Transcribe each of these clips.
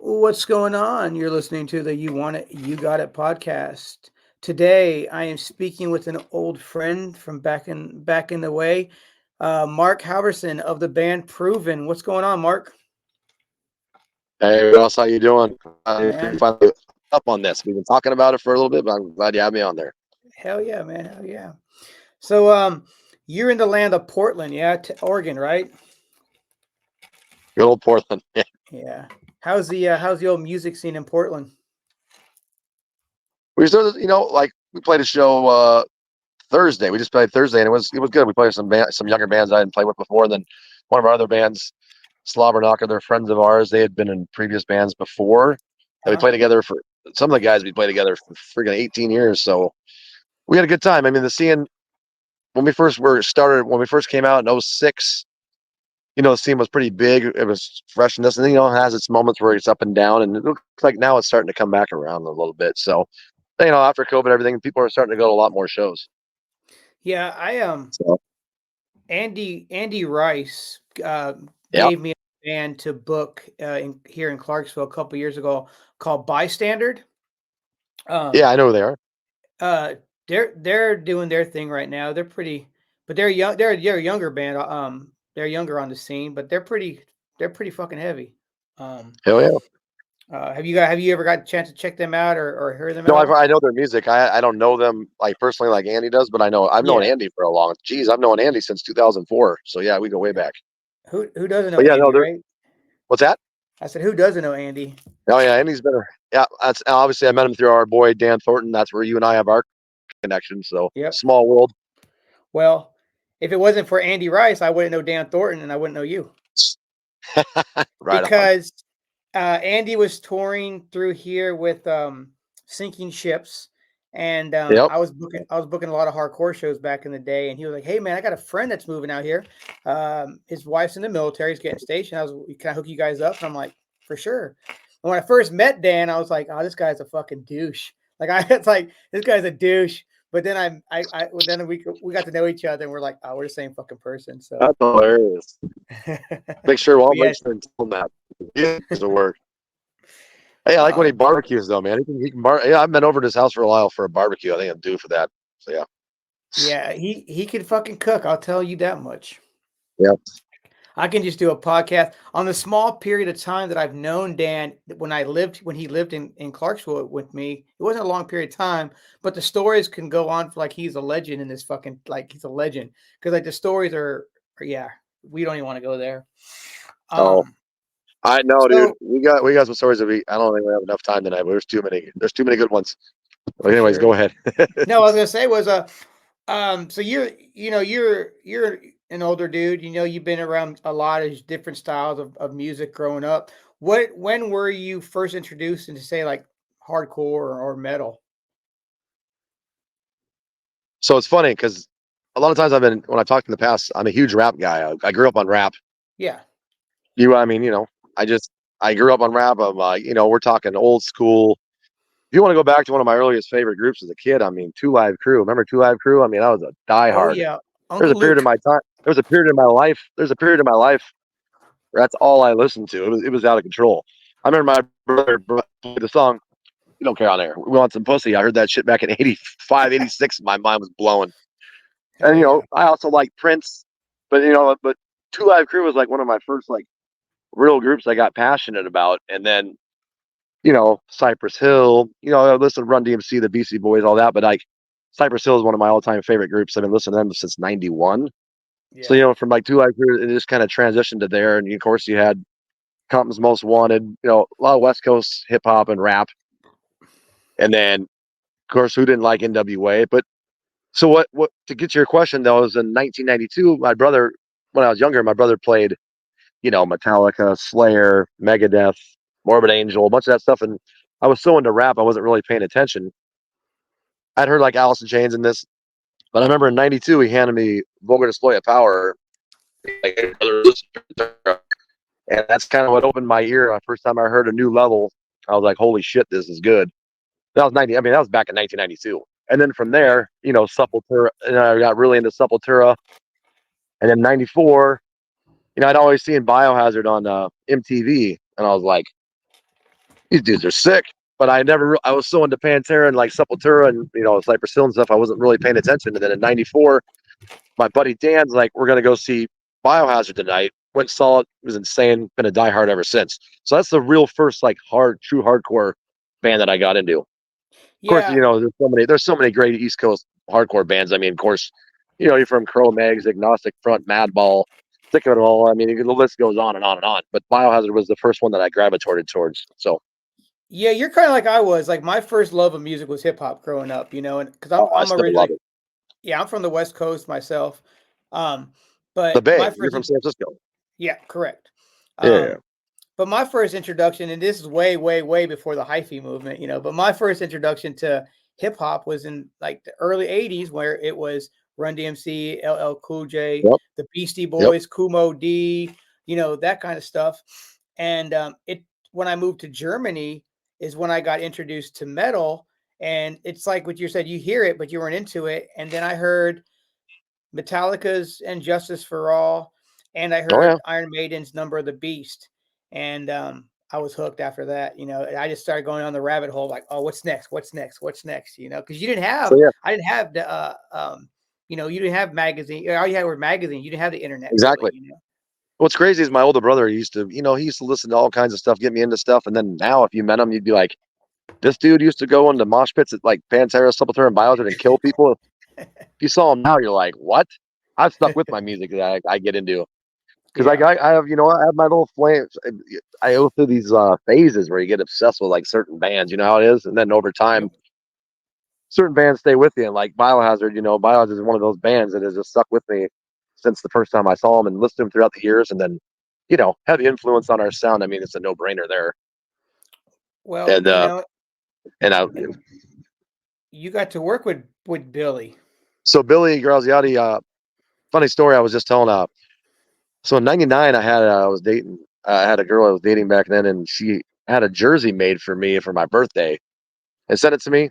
What's going on? You're listening to the You Want It, You Got It podcast. Today, I am speaking with an old friend from back in the way, Marc Halverson of the band Proven. What's going on, Mark? Hey, Russ, how you doing? You're Man, finally up on this. We've been talking about it for a little bit, but I'm glad you had me on there. hell yeah, man, hell yeah. So, you're in the land of Portland, yeah, Oregon, right? Good old Portland. Yeah. How's the old music scene in Portland? We started, like we played a show Thursday. We just played Thursday, and it was good. We played some younger bands I hadn't played with before. And then one of our other bands, Slobberknocker, they're friends of ours. They had been in previous bands before, and we Huh? played together for some of the guys. We played together for freaking 18 years, so we had a good time. I mean, the scene when we first came out in '06. The scene was pretty big. It was freshness, and it has its moments where it's up and down. And it looks like now it's starting to come back around a little bit. So, after COVID, everything, people are starting to go to a lot more shows. Yeah, So, Andy Rice yeah, gave me a band to book here in Clarksville a couple years ago called Bystander. yeah, Um, I know who they are. uh, they're doing their thing right now. They're pretty, but they're young. They're a younger band. They're younger on the scene, but they're pretty fucking heavy. Um, Hell yeah. have you ever got a chance to check them out or hear them No, at all? I know their music. I don't know them like personally like Andy does, but I've known Yeah. Andy for a long. Geez, I've known Andy since 2004. So yeah, we go way back. Who doesn't know But yeah, no, Andy, they're right? what's that? I said, who doesn't know Andy? Oh yeah, Andy's better. Yeah, that's obviously I met him through our boy Dan Thornton. That's where you and I have our connection. So Yep. small world. Well, if it wasn't for Andy Rice, I wouldn't know Dan Thornton and I wouldn't know you Right on. because Andy was touring through here with Sinking Ships, and Yep. I was booking a lot of hardcore shows back in the day. And he was like, "Hey man, I got a friend that's moving out here. His wife's in the military. He's getting stationed. Can I hook you guys up?" And I'm like, "For sure." And when I first met Dan, I was like, "Oh, this guy's a fucking douche." Like it's like this guy's a douche. But then then we got to know each other, and we're like, "Oh, we're the same fucking person." So, That's hilarious. but Make sure, well, make yes, sure and tell him that. He needs to work. Hey, I like when he um, barbecues though, man. Yeah, I've been over to his house for a while for a barbecue. I think I'm due for that. So yeah. yeah, he can fucking cook. I'll tell you that much. Yep. I can just do a podcast on the small period of time that I've known Dan when he lived in Clarksville with me. It wasn't a long period of time, but the stories can go on for like he's a legend in this fucking like he's a legend because like the stories yeah, we don't even want to go there. Oh, Um, I know, dude. so We got some stories that I don't think we have enough time tonight, but there's too many. There's too many good ones. But for anyways, sure. go ahead. No, I was gonna say was so you're an older dude. You know, you've been around a lot of different styles of music growing up. When were you first introduced into say like hardcore or metal? So it's funny because a lot of times when I've talked in the past, I'm a huge rap guy. I grew up on rap. Yeah. I mean, I just I grew up on rap. We're talking old school. If you want to go back to one of my earliest favorite groups as a kid, I mean, Two Live Crew. Remember Two Live Crew? I mean, I was a Oh diehard. yeah. There's a Uncle period of Luke. my time. There was a period in my life. There's a period of my life where that's all I listened to. It was out of control. I remember my brother played the song. You don't care on air. We want some pussy. I heard that shit back in '85, '86. My mind was blowing. Hell And yeah. I also like Prince, but Two Live Crew was like one of my first like real groups I got passionate about. And then Cypress Hill. I listened to Run DMC, the BC Boys, all that. But like Cypress Hill is one of my all-time favorite groups. I've been listening to them since '91. So Yeah. from like Two Live Crew, it just kind of transitioned to there. And of course, you had Compton's Most Wanted. A lot of West Coast hip hop and rap. And then, of course, who didn't like NWA? But so what? To get to your question though, is in 1992, my brother, when I was younger, my brother played, Metallica, Slayer, Megadeth, Morbid Angel, a bunch of that stuff, and I was so into rap, I wasn't really paying attention. I'd heard like Alice in Chains and this, but I remember in '92 he handed me Vulgar Display of Power, like, and that's kind of what opened my ear. The first time I heard a new level, I was like, "Holy shit, this is good." That was 90. I mean, that was back in 1992. And then from Yeah. there, Sepultura. And I got really into Sepultura. And then '94, I'd always seen Biohazard on MTV, and I was like, these dudes are sick. But I was so into Pantera and like Sepultura and Cypress Hill and stuff. I wasn't really paying attention. And then in '94, my buddy Dan's like, we're gonna go see Biohazard tonight. Went saw it. It was insane. Been a diehard ever since. So that's the real first like true hardcore band that I got into. Of course, Yeah, there's so many great East Coast hardcore bands. I mean, of course, you're from Crow Mags, Agnostic Front, Madball, Thick of It All. I mean, the list goes on and on and on. But Biohazard was the first one that I gravitated towards. So yeah, you're kind of like I was. Like my first love of music was hip hop growing up, and because I I'm still love originally, it. yeah, I'm from the West Coast myself. Um, The but my Bay. You're first, from San Francisco. yeah, correct. Yeah. But my first introduction, and this is way, way, way before the hyphy movement, but my first introduction to hip hop was in like the early '80s, where it was Run DMC, LL Cool J, Yep. the Beastie Yep. Boys, Kumo D, that kind of stuff. And when I moved to Germany is when I got introduced to metal. And it's like what you said, you hear it, but you weren't into it. And then I heard Metallica's and Justice for All, and I Oh yeah. heard Iron Maiden's Number of the Beast. And I was hooked after that. I just started going on the rabbit hole, like, oh, what's next? What's next? What's next? Because So yeah, I didn't have the, you didn't have magazine. All you had were magazines. You didn't have the internet, really. exactly. What's crazy is my older brother he used to listen to all kinds of stuff, get me into stuff, and then now if you met him, you'd be like, this dude used to go into mosh pits at like Pantera, Sepultura, and Biohazard and kill people. If you saw him now, you're like, what? I've stuck with my music that I get into because Yeah. I have I have my little flames. I go through these phases where you get obsessed with like certain bands. You know how it is, and then over time, Yep. certain bands stay with you. And like Biohazard, Biohazard is one of those bands that has just stuck with me since the first time I saw them and listened to them throughout the years, and then heavy influence on our sound. I mean, it's a no brainer there. Well, And and I you got to work with Billy. so Billy Graziadei, funny story I was just telling. So in '99, I was dating. I had a girl I was dating back then, and she had a jersey made for me for my birthday and sent it to me.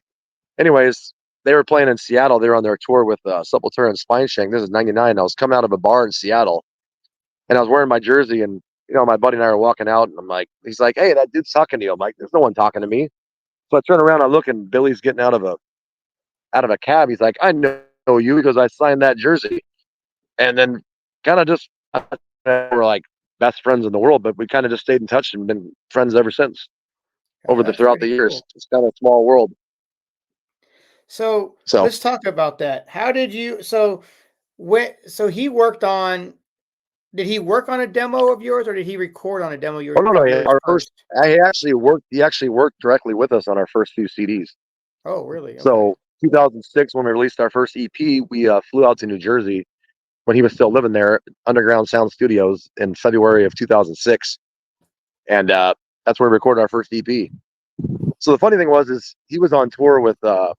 Anyways, they were playing in Seattle. They were on their tour with Sepultura and Spineshank. This is '99. I was coming out of a bar in Seattle, and I was wearing my jersey, and my buddy and I were walking out, and I'm like, he's like, "Hey, that dude's talking to you." I'm like, "There's no one talking to me." So I turn around, I look, and Billy's getting out of a cab. He's like, "I know you," because I signed that jersey, and then kind of just we're like best friends in the world, but we kind of just stayed in touch and been friends ever since That's throughout the pretty years. cool. It's kind of a small world. So So let's talk about that. How did you? So he worked on. Did he work on a demo of yours, or did he record on a demo oh no, of no, yours our first first? he actually worked directly with us on our first few CDs. Oh, really? Okay. So 2006 when we released our first EP, we flew out to New Jersey when he was still living there, Underground Sound Studios in February of 2006, and that's where we recorded our first EP. So the funny thing is he was on tour with God,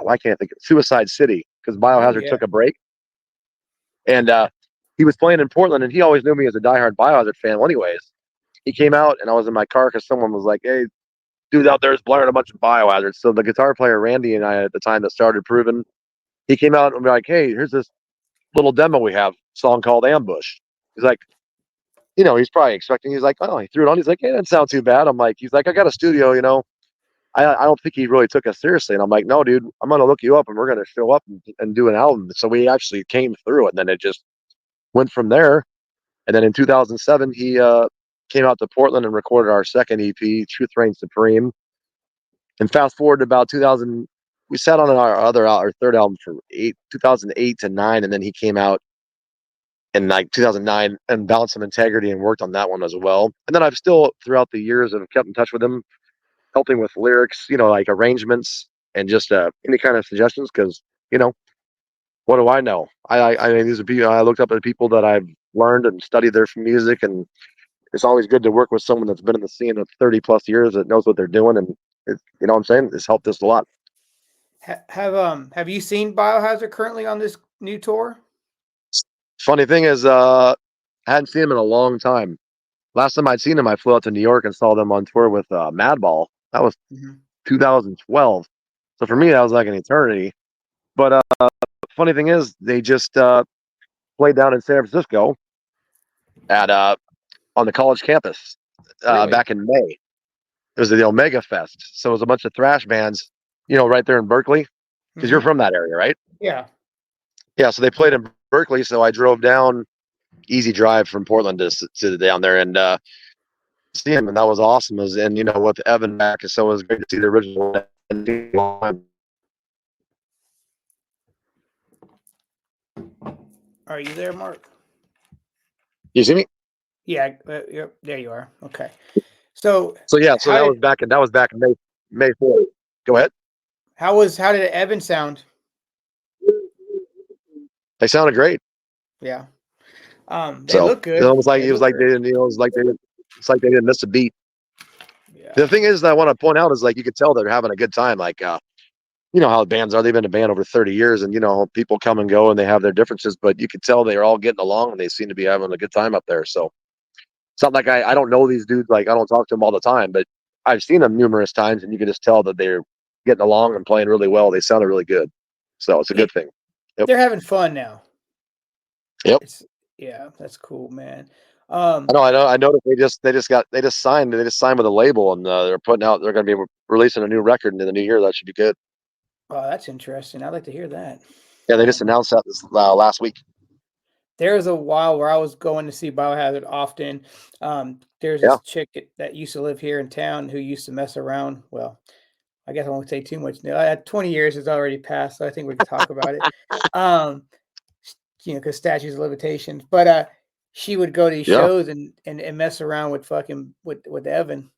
why can't I think of Suicide City because Oh, Biohazard yeah. took a break, and he was playing in Portland, and he always knew me as a diehard Biohazard fan. Well, anyways, he came out, and I was in my car because someone was like, "Hey, dude out there is blaring a bunch of Biohazard." So the guitar player Randy and I at the time that started Proven, he came out and be like, "Hey, here's this little demo we have, song called Ambush." He's like, he's probably expecting. He's like, "Oh," he threw it on. He's like, "Hey, that doesn't sound too bad." I'm like, he's like, "I got a studio, I don't think he really took us seriously." And I'm like, "No, dude, I'm gonna look you up, and we're gonna show up and do an album." So we actually came through, and then it just went from there. And then in 2007, he came out to Portland and recorded our second EP, Truth Reigns Supreme. And fast forward to about 2000, we sat on our third album for 2008 to 9, and then he came out in like 2009 and Balance Some Integrity and worked on that one as well. And then I've still throughout the years have kept in touch with him, helping with lyrics, like arrangements and just any kind of suggestions because what do I know? I mean, these are people I looked up at people that I've learned and studied their music, and it's always good to work with someone that's been in the scene of 30 plus years that knows what they're doing, and what I'm saying, it's helped us a lot. Have you seen Biohazard currently on this new tour? Funny thing is, I hadn't seen him in a long time. Last time I'd seen him, I flew out to New York and saw them on tour with Madball. That was Mhm. 2012. So for me, Wow. that was like an eternity. But funny thing is, they just played down in San Francisco at on the college campus Really? back in May. it was the Omega Fest. So it was a bunch of thrash bands, right there in Berkeley, because you're from that area, right? Yeah. Yeah. So they played in Berkeley. So I drove down, easy drive from Portland to down there and see him, and that was awesome. And with Evan back, so it was great to see the original. Are you there, Mark? You see me? Yeah. Yep. There you are. Okay. So So how that did was back in May 4th. Go ahead. how did Evan sound? They sounded great. Yeah. They So look good. They it was look like they great. didn't, it's like they didn't miss a beat. Yeah. The thing is that I want to point out is like you could tell they're having a good time. Like how bands are. They've been a band over 30 years, and people come and go, and they have their differences, but you could tell they're all getting along, and they seem to be having a good time up there. So it's not like I don't know these dudes. Like I don't talk to them all the time, but I've seen them numerous times, and you can just tell that they're getting along and playing really well. They sounded really good, so it's a good thing. Yep. They're having fun now. Yep. Yeah, that's cool, man. I know. I know that they just signed with a label, and they're going to be releasing a new record in the new year. That should be good. Oh, that's interesting. I'd like to hear that. Yeah, they just announced that this last week. There was a while where I was going to see Biohazard often. There's this chick that used to live here in town who used to mess around. Well, I guess I won't say too much now. 20 years has already passed, so I think we can talk about it. Because statutes of limitations. But she would go to these Yeah. shows and mess around with with Evan.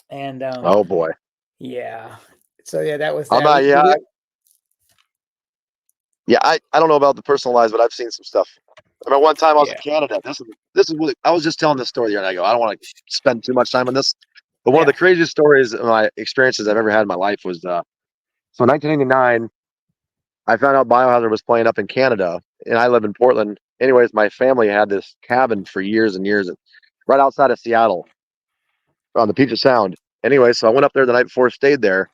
And Oh boy. yeah. So yeah, that was I'm that. not. Yeah, I don't know about the personal lives, but I've seen some stuff. I remember one time I was in Canada. This is what I was just telling this story the other night. I don't want to spend too much time on this, but one of the craziest stories of my experiences I've ever had in my life was so in 1989, I found out Biohazard was playing up in Canada, and I live in Portland. Anyways, my family had this cabin for years and years, right outside of Seattle, on the Puget Sound. Anyway, so I went up there the night before, stayed there.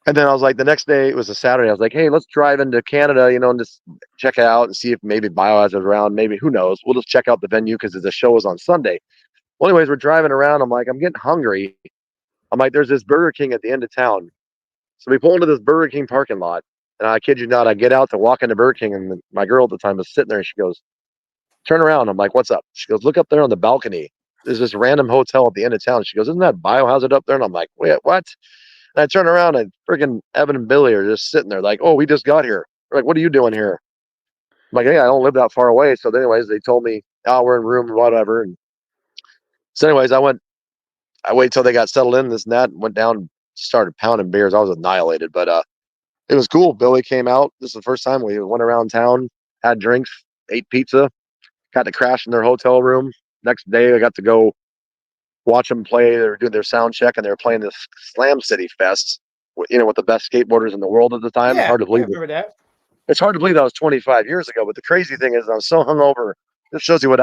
And then I was like, the next day, it was a Saturday. I was like, hey, let's drive into Canada, and just check it out and see if maybe Biohazard is around. Maybe, who knows? We'll just check out the venue because the show was on Sunday. Well, anyways, we're driving around. I'm like, I'm getting hungry. I'm like, there's this Burger King at the end of town. So we pull into this Burger King parking lot. And I kid you not, I get out to walk into Burger King. And my girl at the time was sitting there. And she goes, turn around. I'm like, what's up? She goes, look up there on the balcony. There's this random hotel at the end of town. She goes, isn't that Biohazard up there? And I'm like, wait, what? And I turn around and freaking Evan and Billy are just sitting there like, oh, we just got here. They're like, what are you doing here? I'm like, hey, I don't live that far away. So anyways, they told me, oh, we're in room or whatever. And so anyways, I waited till they got settled in this and that, and went down, started pounding beers. I was annihilated, but it was cool. Billy came out. This is the first time we went around town, had drinks, ate pizza, got to crash in their hotel room. Next day, I got to go watch them play. They were doing their sound check, and they were playing this Slam City Fest, with the best skateboarders in the world at the time. Yeah, Hard to I believe it. remember that. It's hard to believe that was 25 years ago. But the crazy thing is, I was so hungover. This shows you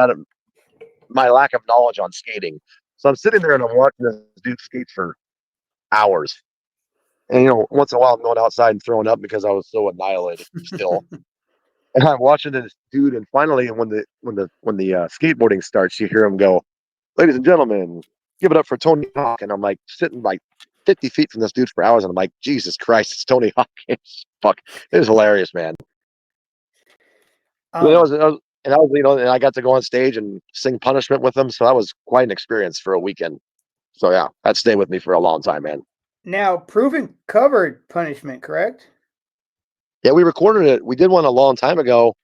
my lack of knowledge on skating. So I'm sitting there and I'm watching this dude skate for hours. And once in a while I'm going outside and throwing up because I was so annihilated still. And I'm watching this dude, and finally, when the skateboarding starts, you hear him go, "Ladies and gentlemen, give it up for Tony Hawk." And I'm like sitting like 50 feet from this dude for hours, and I'm like, Jesus Christ, it's Tony Hawk. Fuck, it was hilarious, man. And I got to go on stage and sing Punishment with them, so that was quite an experience for a weekend. So yeah, that stayed with me for a long time, man. Now, Proven covered Punishment, correct? Yeah, we recorded it. We did one a long time ago,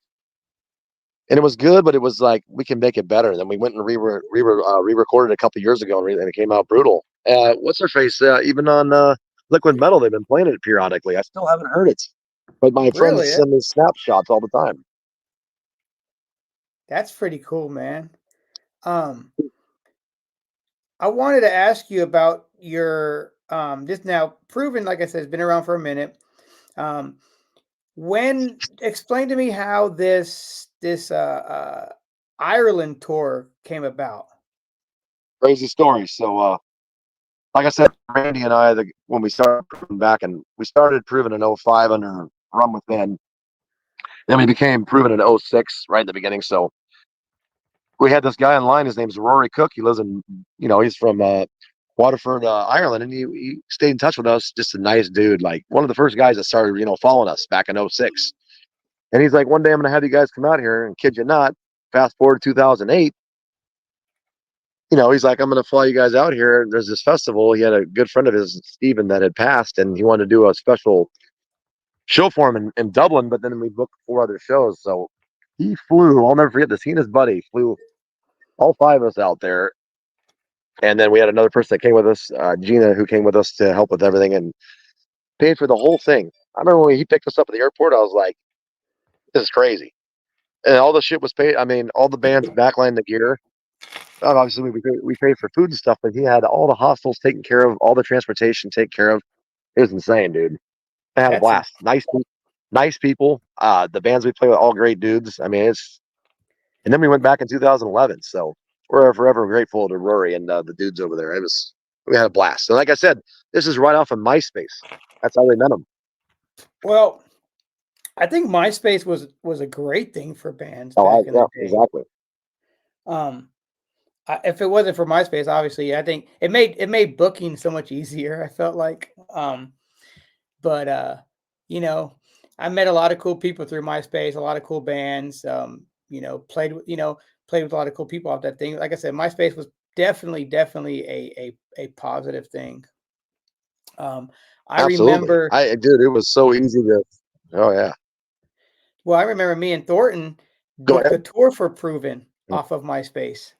and it was good, but it was like, we can make it better. And then we went and re-recorded a couple years ago, and it came out brutal. What's her face? Even on Liquid Metal, they've been playing it periodically. I still haven't heard it, but my friends Really? send me snapshots all the time. That's pretty cool, man. I wanted to ask you about your just now Proven, like I said, has been around for a minute. Explain to me how this Ireland tour came about. Crazy story. So, like I said, Randy and I, when we started Proven back, and we started Proven in 05 under Run Within, then we became Proven in 06, right in the beginning. So we had this guy online. His name's Rory Cook. He lives in, he's from Waterford, Ireland, and he stayed in touch with us. Just a nice dude, like one of the first guys that started, following us back in '06. And he's like, one day I'm gonna have you guys come out here, and kid you not, fast forward to 2008. He's like, I'm gonna fly you guys out here. There's this festival. He had a good friend of his, Steven, that had passed, and he wanted to do a special show for him in Dublin. But then we booked 4 other shows, so he flew. I'll never forget this. He and his buddy flew all 5 of us out there. And then we had another person that came with us, Gina, who came with us to help with everything and paid for the whole thing. I remember when he picked us up at the airport, I was like, this is crazy. And all the shit was paid. I mean, all the bands backline the gear. Obviously, we paid for food and stuff, but he had all the hostels taken care of, all the transportation taken care of. It was insane, dude. I had a blast. Nice people. The bands we play with, all great dudes. I mean, and then we went back in 2011. So we're forever grateful to Rory and the dudes over there. We had a blast. And like I said, this is right off of MySpace. That's how we met them. Well, I think MySpace was a great thing for bands back in the day. Exactly. If it wasn't for MySpace, obviously, I think it made booking so much easier. I felt like, but I met a lot of cool people through MySpace, a lot of cool bands. Played with a lot of cool people off that thing. Like I said, MySpace was definitely a positive thing. I remember, dude, it was so easy to. Oh yeah. Well, I remember me and Thorton booked a tour for Proven off of MySpace.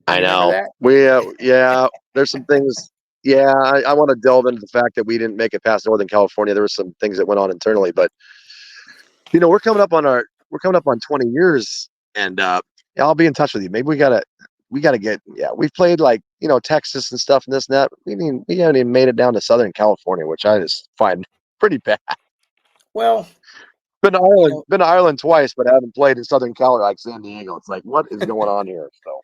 I know. There's some things. Yeah, I want to delve into the fact that we didn't make it past Northern California. There were some things that went on internally, but we're coming up on 20 years, and I'll be in touch with you. Maybe we gotta get. Yeah, we've played like Texas and stuff and this and that. We haven't even made it down to Southern California, which I just find pretty bad. Well, been to Ireland twice, but I haven't played in Southern California like San Diego. It's like, what is going on here? So.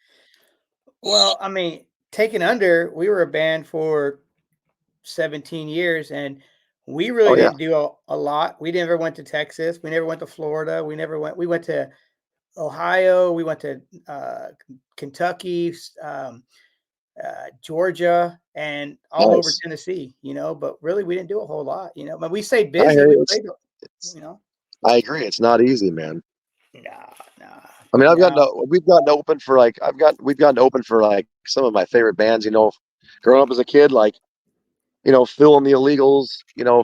Well, I mean, Taken Under, we were a band for 17 years, and we really didn't do a lot. We never went to Texas. We never went to Florida. We went to Ohio. We went to Kentucky, Georgia, and all over Tennessee, but really we didn't do a whole lot, but we stayed busy. I agree. It's not easy, man. Nah. I mean, we've gotten open for like some of my favorite bands, growing up as a kid, like, Phil and the Illegals,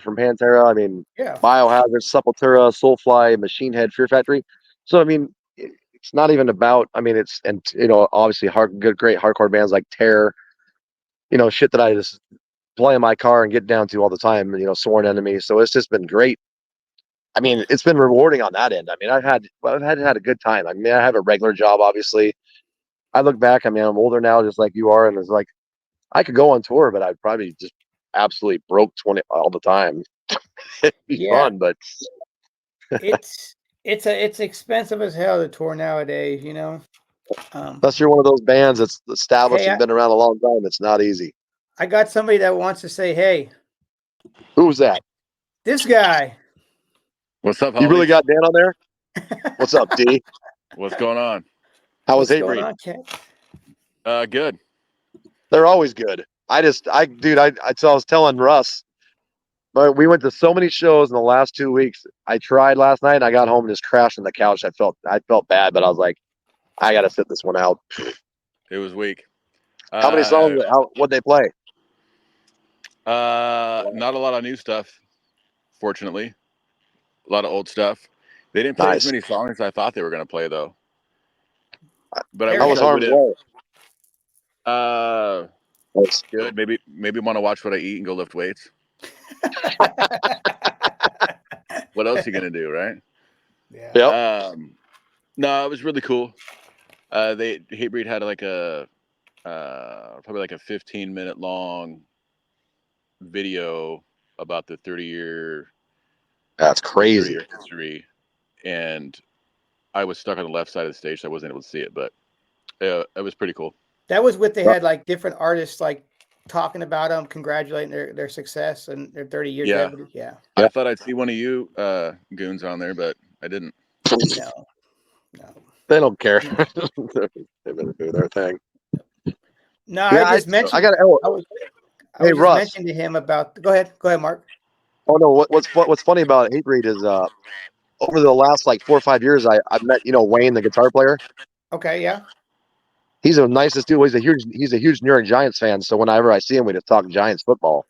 from Pantera. I mean, Biohazard, Sepultura, Soulfly, Machine Head, Fear Factory. So, I mean, it's not even about, obviously great hardcore bands like Terror, shit that I just play in my car and get down to all the time, Sworn Enemy. So it's just been great. I mean, it's been rewarding on that end. I mean, I've had a good time. I mean, I have a regular job, obviously. I look back, I mean, I'm older now, just like you are. And it's like, I could go on tour, but I'd probably just absolutely broke 20 all the time. It'd be fun, but it's expensive as hell to tour nowadays, unless you're one of those bands that's established and been around a long time, it's not easy. I got somebody that wants to say, hey. Who's that? This guy. What's up, homie? You really got Dan on there? What's up, D? What's going on? How was Hatebreed? Good. They're always good. I was telling Russ, but we went to so many shows in the last 2 weeks. I tried last night and I got home and just crashed on the couch. I felt bad, but I was like, I got to sit this one out. It was weak. How many songs? What'd they play? Not a lot of new stuff, fortunately. A lot of old stuff. They didn't play as many songs as I thought they were going to play, though. But I was Harm's Way. Good. Maybe want to watch what I eat and go lift weights. What else are you gonna do, right? Yeah. Yep. No, it was really cool. Hatebreed had like probably like a 15-minute long video about the 30-year. That's crazy. 30-year history, and I was stuck on the left side of the stage, so I wasn't able to see it, but it was pretty cool. That was what they had, like different artists like talking about them, congratulating their success and their 30 years. Yeah. I thought I'd see one of you goons on there, but I didn't. No. They don't care. They're going to do their thing. No, Yeah, I just mentioned. I got. I was Hey, just Russ. mentioning to him about. Go ahead, Mark. Oh no, what's funny about Hate Breed is over the last like 4 or 5 years, I've met Wayne, the guitar player. Okay, yeah. He's the nicest dude. He's a huge New York Giants fan. So whenever I see him, we just talk Giants football.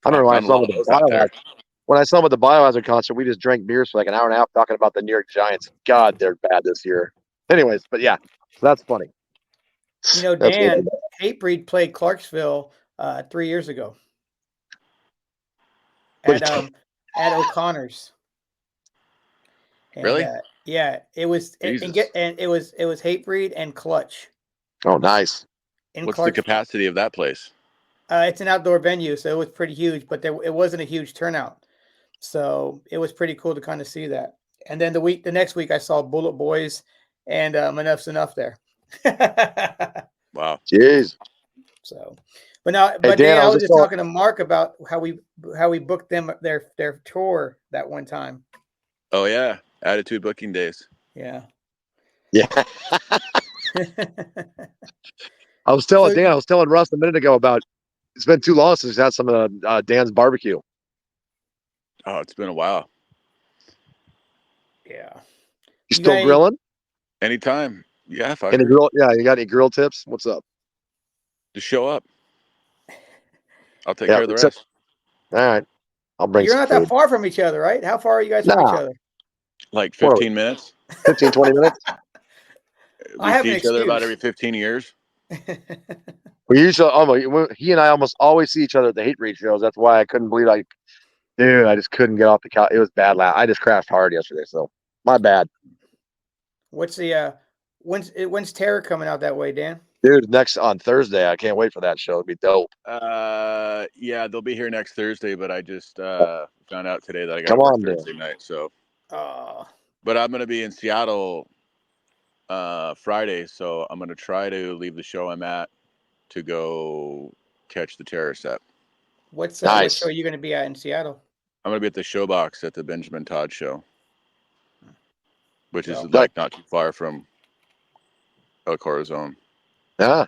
I remember when I Found a saw him lot at of the those out there. Biohazard concert, we just drank beers for like an hour and a half talking about the New York Giants. God, they're bad this year. Anyways, but yeah, that's funny. That's Dan, funny. Hatebreed played Clarksville 3 years ago Look at at at O'Connor's. And Really? yeah, it was Jesus. it was Hatebreed and Clutch oh, nice. in What's the Clarksville. capacity of that place? It's an outdoor venue, so it was pretty huge, but it wasn't a huge turnout. So it was pretty cool to kind of see that. And then the next week, I saw Bullet Boys and Enough's Enough there. Wow. Jeez. So, Hey, but Dan, Dan, I I was was just just talking. talking to Mark about how we booked them their tour that one time. Oh yeah, Attitude booking days. Yeah. Yeah. I was telling So Dan, I was telling Russ a minute ago about it's been too long since he's had some of Dan's barbecue. Oh, it's been a while. yeah, You you got still any, grilling? Anytime. Yeah, Any fucker. grill? Yeah, you got any grill tips? What's up? Just show up. I'll take Yeah, care of the except rest. all right. I'll bring you're some not that food. far from each other, right? How far are you guys from each Nah, other? Like what are 15 minutes. 15, 20 minutes? I We have see an each other about excuse. every 15 years. We usually he and I almost always see each other at the Hate Breed shows. That's why I couldn't believe I just couldn't get off the couch. It was bad. I just crashed hard yesterday, so my bad. What's the when's Terror coming out that way, Dan? Dude, next on Thursday, I can't wait for that show. It'd be dope. Yeah, they'll be here next Thursday, but I just found out today that I got to Come work on, Dan. Thursday night. So, Uh, but I'm gonna be in Seattle Friday, so I'm gonna try to leave the show I'm at to go catch the Terror set. what Nice. show are you going to be at in Seattle? I'm gonna be at the Showbox at the Benjamin Todd show, which is Well, like not too far from El Corazon. Yeah,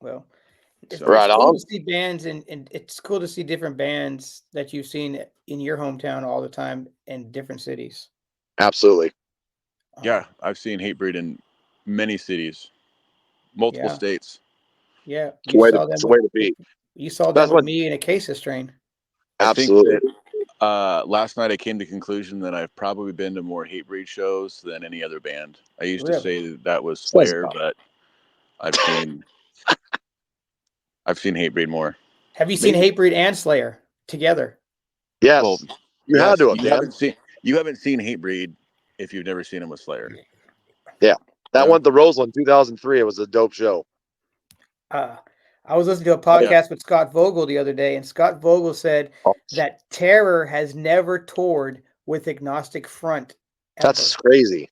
well, So it's right cool on. to see bands and it's cool to see different bands that you've seen in your hometown all the time in different cities. Absolutely. yeah, I've seen Hatebreed in many cities, multiple Yeah, states. yeah. It's the way to, it's the way to be. You saw them That's with what. me in a Case strain. I think Absolutely. that last night I came to the conclusion that I've probably been to more Hatebreed shows than any other band. I used to Really? say that was Says Slayer, about. but I've seen Hatebreed more. Have you seen Maybe. Hatebreed and Slayer together? Well, Yes, you had yes, to have, Dan. you haven't seen Hatebreed if you've never seen them with Slayer. Yeah, that Yeah. went to Roseland 2003. It was a dope show. I was listening to a podcast with Scott Vogel the other day, and Scott Vogel said that Terror has never toured with Agnostic Front ever. That's crazy.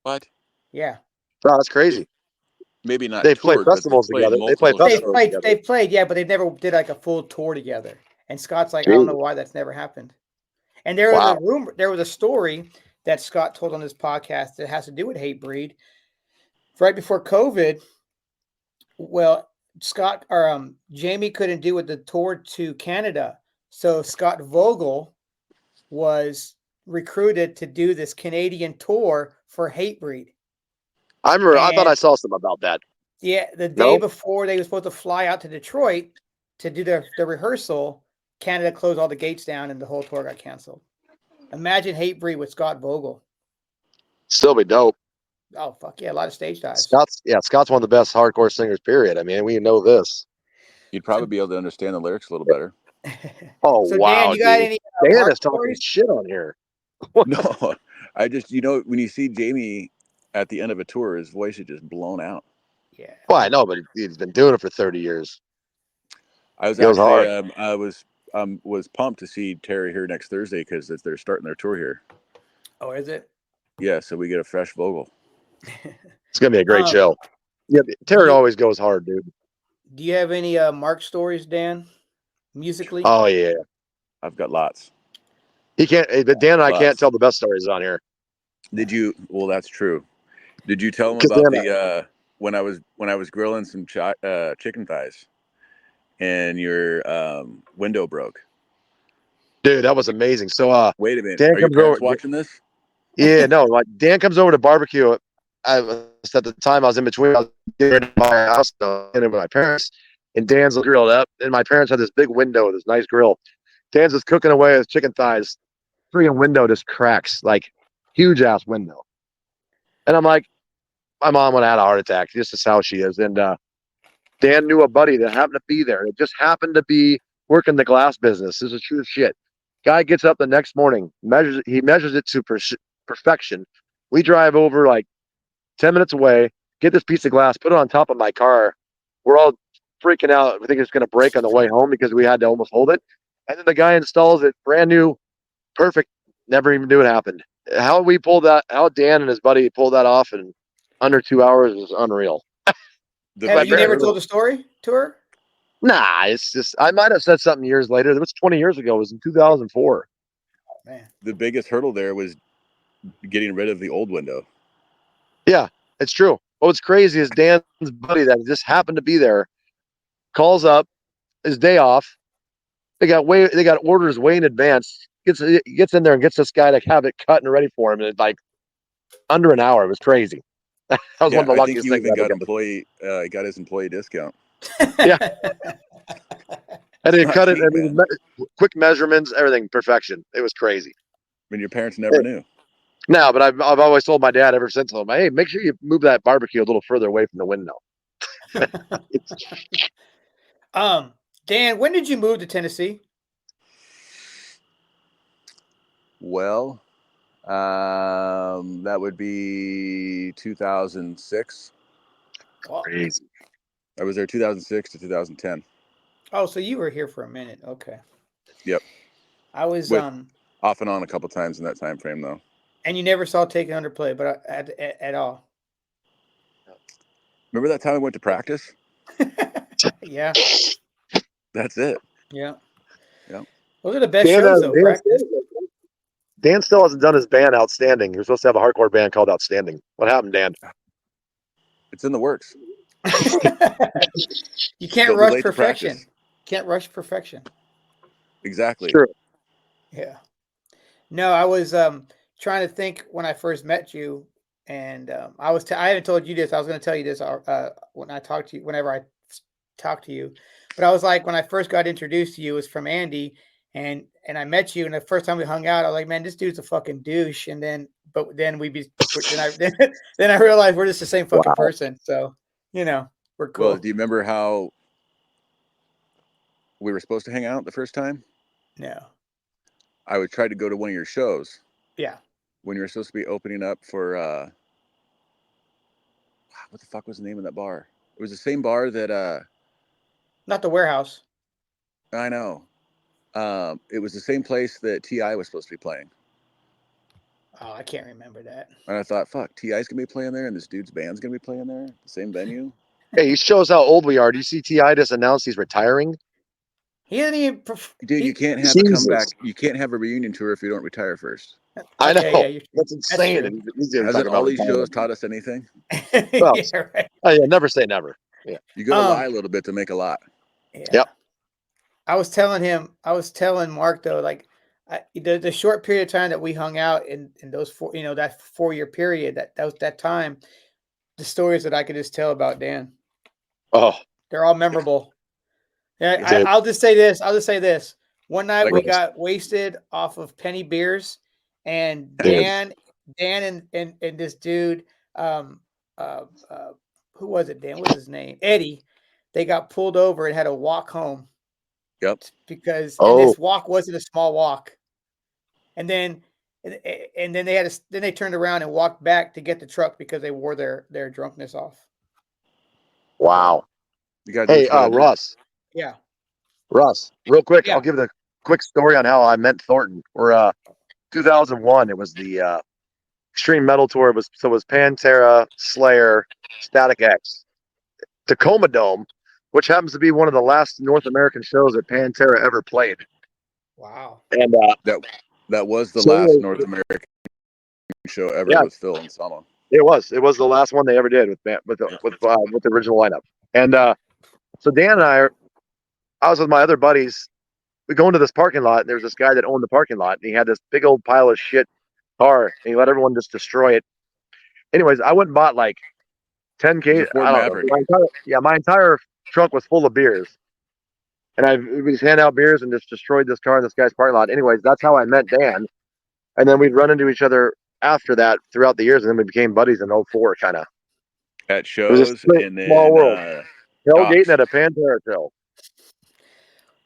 What? Yeah. Wow, that's crazy. Maybe not They play toured, but they festivals played together. They play multiple festivals shows. together. They've played, yeah, but they never did like a full tour together. And Scott's like, I don't know why that's never happened. And there was Wow. a rumor, there was a story that Scott told on this podcast that has to do with Hatebreed. Right before COVID, well, Scott or Jamie couldn't do it the tour to Canada, so Scott Vogel was recruited to do this Canadian tour for Hatebreed. I remember. I thought And I saw something about that. yeah, the day No? before they were supposed to fly out to Detroit to do the rehearsal, Canada closed all the gates down and the whole tour got canceled. Imagine Hatebreed with Scott Vogel. Still be dope. Oh fuck yeah, a lot of stage dives. Scott's one of the best hardcore singers. Period. I mean, we know this. You'd probably be able to understand the lyrics a little better. Oh So wow, Dan, you got dude. any Dan Mark is talking stories? shit on here. No, I just when you see Jamie at the end of a tour, his voice is just blown out. Yeah. Well, I know, but he's been doing it for 30 years. I was He goes actually hard. I was pumped to see Terry here next Thursday because they're starting their tour here. Oh, is it? Yeah, so we get a fresh Vogel. It's gonna be a great show. Yeah, Terry always goes hard, dude. Do you have any Mark stories, Dan? Musically? Oh yeah, I've got lots. he can't. But Dan and I can't Lots. tell the best stories on here. Did you? Well, that's true. Did you tell him Because about Dan, when I was grilling some chicken thighs, and your window broke. Dude, that was amazing. So Wait a minute, Dan are your comes over. parents watching this? Yeah, no, like Dan comes over to barbecue. At the time I was in between. I was getting ready to buy a house, and with my parents, and Dan's grilled up, and my parents had this big window, this nice grill. Dan's just cooking away with chicken thighs. Freaking window just cracks, like huge ass window. And I'm like, my mom would have had a heart attack. Just as how she is. And Dan knew a buddy that happened to be there. It just happened to be working the glass business. This is true shit. Guy gets up the next morning, measures it to perfection. We drive over like 10 minutes away, get this piece of glass, put it on top of my car. We're all freaking out. We think it's going to break on the way home because we had to almost hold it. And then the guy installs it brand new, perfect. Never even knew it happened. How Dan and his buddy pulled that off in under 2 hours is unreal. Have you never told the story to her? Nah, it's just, I might have said something years later. It was 20 years ago. It was in 2004. Man. The biggest hurdle there was getting rid of the old window. Yeah, it's true. What's crazy is Dan's buddy that just happened to be there calls up his day off. They got orders way in advance. Gets in there and gets this guy to have it cut and ready for him in like under an hour. It was crazy. That was one of the luckiest things I He got his employee discount. Yeah. And they cut it. Cheap, I mean, quick measurements, everything, perfection. It was crazy. I mean, your parents never knew. No, but I've always told my dad ever since, hey, make sure you move that barbecue a little further away from the window. Dan, when did you move to Tennessee? Well, that would be 2006. Crazy. I was there 2006 to 2010. Oh, so you were here for a minute. Okay. Yep. I was off and on a couple times in that time frame, though. And you never saw Taken Under play, but at all. Remember that time I went to practice? Yeah. That's it. Yeah. Yeah. Those are the best shows, though. Practice. Dan still hasn't done his band Outstanding. You're supposed to have a hardcore band called Outstanding. What happened, Dan? It's in the works. You can't rush perfection. Can't rush perfection. Exactly. True. Yeah. No, I was trying to think when I first met you, and I haven't told you this. I was going to tell you this whenever I talked to you, but I was like, when I first got introduced to you, it was from Andy, and I met you, and the first time we hung out, I was like, man, this dude's a fucking douche. And then I realized we're just the same fucking person. So, we're cool. Well, do you remember how we were supposed to hang out the first time? No. I would try to go to one of your shows. Yeah. When you were supposed to be opening up for what the fuck was the name of that bar? It was the same bar that not the Warehouse. I know. It was the same place that T.I. was supposed to be playing. Oh, I can't remember that. And I thought, fuck, T.I.'s gonna be playing there, and this dude's band's gonna be playing there, the same venue. Hey, he shows how old we are. Do you see T.I. just announced he's retiring? He didn't even. Dude, you can't have a comeback. You can't have a reunion tour if you don't retire first. I know. Yeah, that's insane. Hasn't all these shows taught us anything? Well, yeah, right. Never say never. Yeah. You gotta lie a little bit to make a lot. Yeah. Yep. I was telling Mark though, like the short period of time that we hung out in those that 4-year period, that time, the stories that I could just tell about Dan. Oh, they're all memorable. Yeah, I'll just say this. One night we got wasted off of penny beers, and Dan and this dude, who was it? Dan, what was his name? Eddie. They got pulled over and had to walk home. Yep. Because this walk wasn't a small walk, and then they turned around and walked back to get the truck because they wore their drunkenness off. Wow. Hey, Russ. Yeah. Russ, real quick, I'll give the quick story on how I met Thornton. We're 2001. It was the Extreme Metal Tour. It was Pantera, Slayer, Static X, Tacoma Dome, which happens to be one of the last North American shows that Pantera ever played. Wow. And that was the last North American show ever with Phil and Samo. It was the last one they ever did with the original lineup. And so Dan and I was with my other buddies. We go into this parking lot, and there's this guy that owned the parking lot, and he had this big old pile of shit car, and he let everyone just destroy it. Anyways, I went and bought like 10 It was a cases. Ford I don't Maverick. know. My entire trunk was full of beers, and we just hand out beers and just destroyed this car in this guy's parking lot. Anyways, that's how I met Dan, and then we'd run into each other after that throughout the years, and then we became buddies in 04, kind of. At It was shows, just a and small world. then Tailgating docks. at a Pantera show.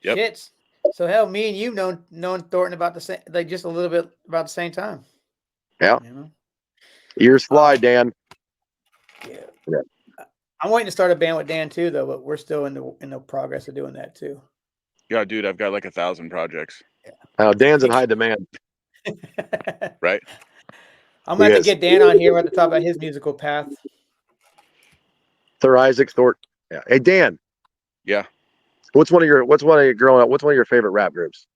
Yep. Shit. So hell, me and you known Thornton about the same, like just a little bit about the same time. Yeah. You know? Years fly, Dan. Yeah. I'm waiting to start a band with Dan too, though, but we're still in the progress of doing that too. Yeah, dude, I've got like 1,000 projects. Dan's in high demand. Right. I'm gonna have to get Dan on here. We're at the top of his musical path. Sir Isaac Thornton. Yeah. Hey Dan. Yeah. What's one of your growing up? What's one of your favorite rap groups?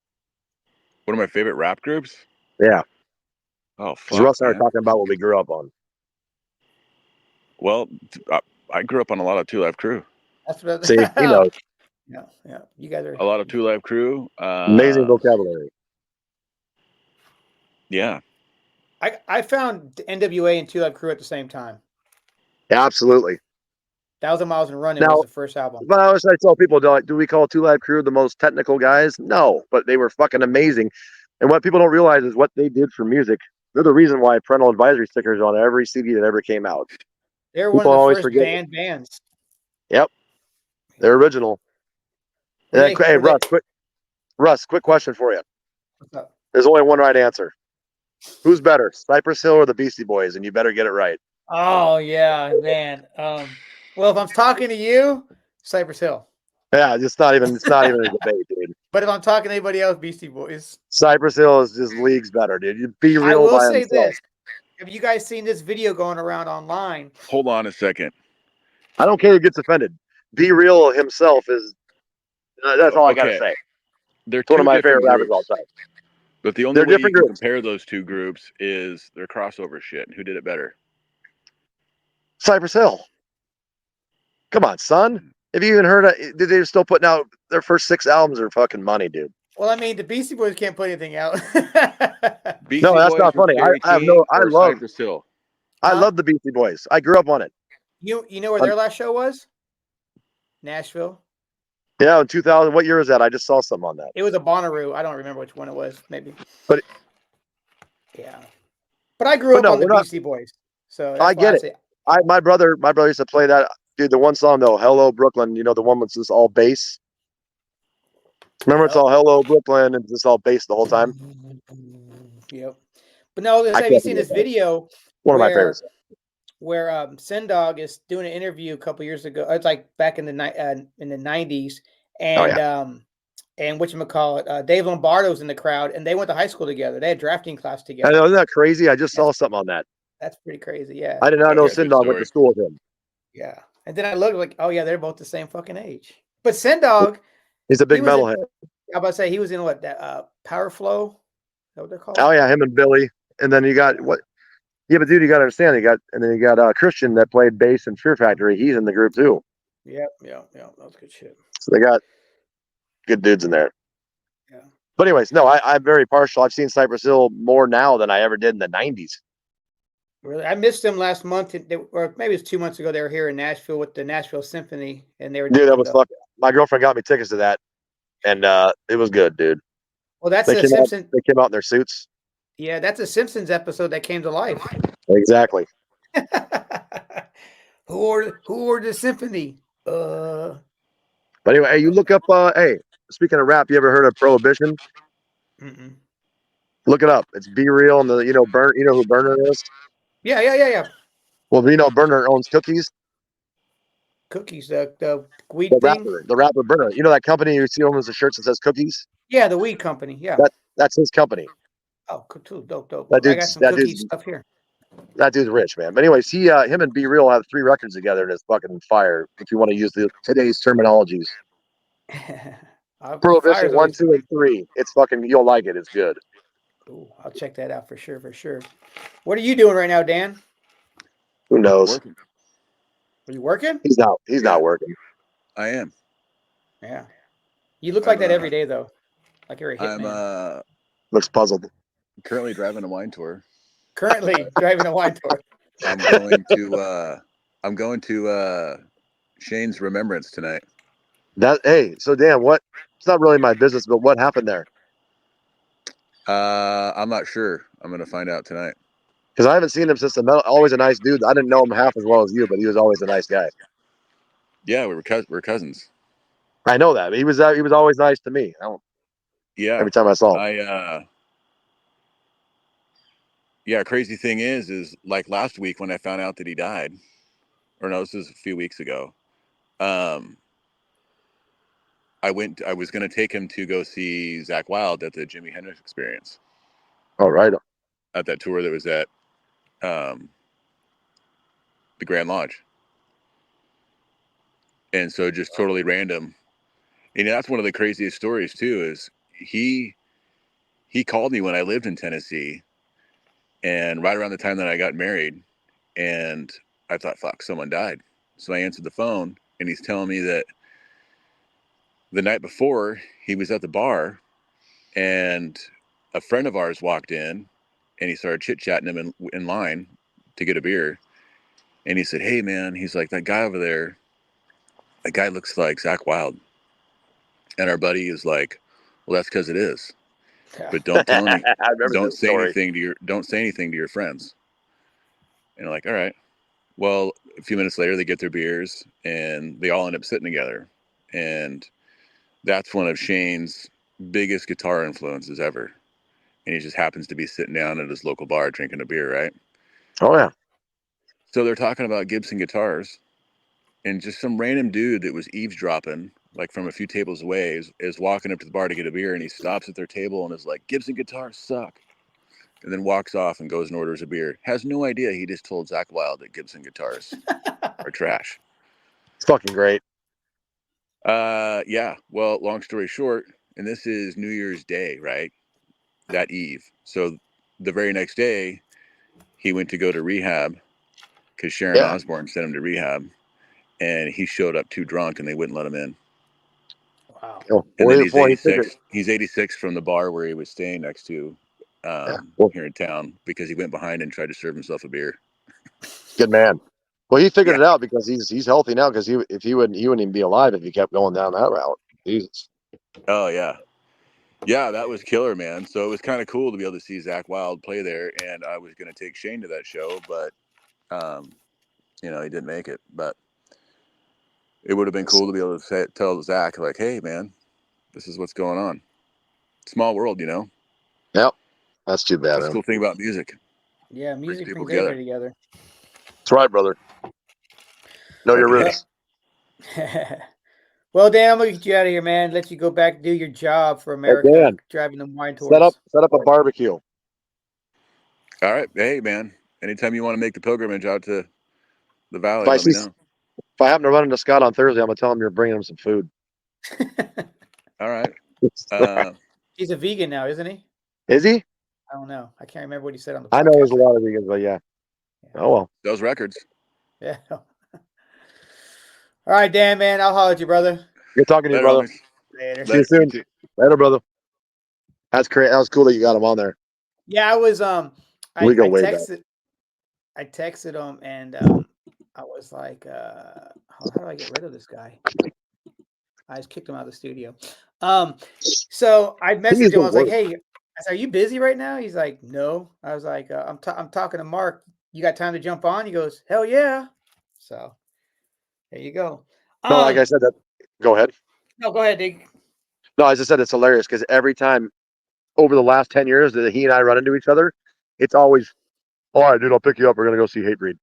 One of my favorite rap groups? Yeah. Oh, Because fuck, Russ and I man. are talking about what we grew up on. Well, I grew up on a lot of Two Live Crew. That's what See, he knows. Yeah. You guys are A lot of Two Live Crew. Amazing vocabulary. Yeah. I found NWA and Two Live Crew at the same time. Yeah, absolutely. 1,000 Miles and Running Now, was the first album. But I tell people, do we call Two Live Crew the most technical guys? No, but they were fucking amazing. And what people don't realize is what they did for music. They're the reason why parental advisory stickers on every CD that ever came out. They were one of the first bands. Yep, they're original. Hey, Russ, quick question for you. What's up? There's only one right answer. Who's better, Cypress Hill or the Beastie Boys? And you better get it right. Oh yeah, man. Well, if I'm talking to you, Cypress Hill. Yeah, it's not even a debate, dude. But if I'm talking to anybody else, Beastie Boys. Cypress Hill is just leagues better, dude. You Be Real. I will by say himself. this: have you guys seen this video going around online? Hold on a second. I don't care who gets offended. Be Real himself is. That's all I gotta say. They're one of my favorite rappers of all time. But the only way you can compare those two groups is their crossover shit. And who did it better? Cypress Hill. Come on, son. Have you even heard of? They're still putting out their first 6 albums are fucking money, dude. Well, I mean, the Beastie Boys can't put anything out. No, that's not funny. I love Cypress Hill. I love the Beastie Boys. I grew up on it. You know where their last show was? Nashville. Yeah, in 2000. What year was that? I just saw something on that. It was a Bonnaroo. I don't remember which one it was. Maybe. But yeah. But I grew up on the Beastie Boys, so I get it. My brother used to play that. Dude, the one song though, "Hello Brooklyn." You know, the one was just all bass. Remember, it's all "Hello Brooklyn" and it's all bass the whole time. Yep. But no, have you seen this video? One of my favorites. Where Sendog is doing an interview a couple years ago. It's like back in the 90s, and and whatchamacallit, Dave Lombardo's in the crowd, and they went to high school together. They had drafting class together. I know, isn't that crazy? I just saw something on that. That's pretty crazy. Yeah. I did not know Sendog went to school with him. Yeah. And then I looked like, oh yeah, they're both the same fucking age. But Sendog, he's a big metalhead. I about to say he was in what that Power Flow? Is that what they're called? Oh yeah, him and Billy. And then you got what? Yeah, but dude, you got to understand. You got Christian that played bass in Fear Factory. He's in the group too. Yeah. That was good shit. So they got good dudes in there. Yeah. But anyways, no, I'm very partial. I've seen Cypress Hill more now than I ever did in the 90s. Really, I missed them last month, or maybe it's 2 months ago. They were here in Nashville with the Nashville Symphony, and they were. Dude, that was fucking. My girlfriend got me tickets to that, and it was good, dude. Well, that's a Simpsons. They came out in their suits. Yeah, that's a Simpsons episode that came to life. Exactly. Who ordered the symphony? But anyway, hey, you look up. Hey, speaking of rap, you ever heard of Prohibition? Mm-mm. Look it up. It's Be Real, and you know who Burner is? Yeah. Well, Burner owns Cookies. Cookies, the weed thing. The rapper Burner. You know that company you see owns the shirts that says Cookies? Yeah, the weed company. Yeah. That's his company. Oh, cool, dope. I got some cookie stuff here. That dude's rich, man. But anyways, him and Be Real have 3 records together, and it's fucking fire. If you want to use today's terminologies. Prohibition 1, 2, and 3. It's fucking. You'll like it. It's good. Ooh, I'll check that out for sure. What are you doing right now, Dan? Who knows? Working. Are you working? He's not. He's Yeah. not working. I am. Yeah. You look like that every day, though. Like you're a I'm hitman. Looks puzzled. currently driving a wine tour. Currently driving a wine tour. I'm going to Shane's remembrance tonight. So Dan, what? It's not really my business, but what happened there? I'm not sure. I'm going to find out tonight. Because I haven't seen him since always a nice dude. I didn't know him half as well as you, but he was always a nice guy. Yeah, we're cousins. I know that. He was always nice to me. Yeah. Every time I saw him. Yeah, crazy thing is like last week when I found out that he died, or no, this was a few weeks ago. I was going to take him to go see Zakk Wylde at the Jimi Hendrix Experience. Oh, right. At that tour that was at the Grand Lodge. And so just totally random. And that's one of the craziest stories too, is he called me when I lived in Tennessee and right around the time that I got married, and I thought, fuck, someone died. So I answered the phone and he's telling me that the night before he was at the bar and a friend of ours walked in and he started chit-chatting him in line to get a beer. And he said, hey man, he's like, that guy over there, that guy looks like Zakk Wylde. And our buddy is like, well, that's because it is. But don't tell any, don't say anything to your friends. And they're like, all right. Well, a few minutes later, they get their beers and they all end up sitting together. And that's one of Shane's biggest guitar influences ever. And he just happens to be sitting down at his local bar drinking a beer, right? Oh, yeah. So they're talking about Gibson guitars. And just some random dude that was eavesdropping, like from a few tables away, is walking up to the bar to get a beer, and he stops at their table and is like, Gibson guitars suck. And then walks off and goes and orders a beer. Has no idea he just told Zakk Wylde that Gibson guitars are trash. It's fucking great. Yeah. Well, long story short, and this is New Year's Day, right? That eve. So the very next day, he went to go to rehab because Sharon Osbourne sent him to rehab. And he showed up too drunk and they wouldn't let him in. Wow. And then he's 86. He's 86 from the bar where he was staying next to here in town because he went behind and tried to serve himself a beer. Good man. Well, he figured it out because he's healthy now because he wouldn't even be alive if he kept going down that route. Jesus. Oh, yeah. Yeah, that was killer, man. So it was kind of cool to be able to see Zakk Wylde play there. And I was going to take Shane to that show, but, he didn't make it. But it would have been cool to be able to tell Zakk, like, hey, man, this is what's going on. Small world, Yep. That's too bad. That's the cool thing about music. Yeah, music people brings everybody together. That's right, brother. Know your roots. Well, Dan, I'm gonna get you out of here, man. Let you go back and do your job for America, driving them wine tours. Set up a barbecue. All right. Hey, man. Anytime you want to make the pilgrimage out to the valley, let me know. If I happen to run into Scott on Thursday, I'm gonna tell him you're bringing him some food. All right. He's a vegan now, isn't he? Is he? I don't know. I can't remember what he said on the podcast. I know there's a lot of vegans, but yeah. Oh well. Those records. Yeah. All right, Dan, man. I'll holler at you, brother. Good talking to you, brother. Later. See you soon. Later, brother. That's great. That was cool that you got him on there. Yeah, I was We go way back. I texted him and I was like, how do I get rid of this guy? I just kicked him out of the studio. So I messaged him. I was like, hey, I said, are you busy right now? He's like, no. I was like, I'm talking to Mark. You got time to jump on? He goes, hell yeah. So there you go. No, like I said, go ahead. No, go ahead, Dig. No, as I said, it's hilarious because every time over the last 10 years that he and I run into each other, it's always, all right, dude, I'll pick you up. We're going to go see Hatebreed.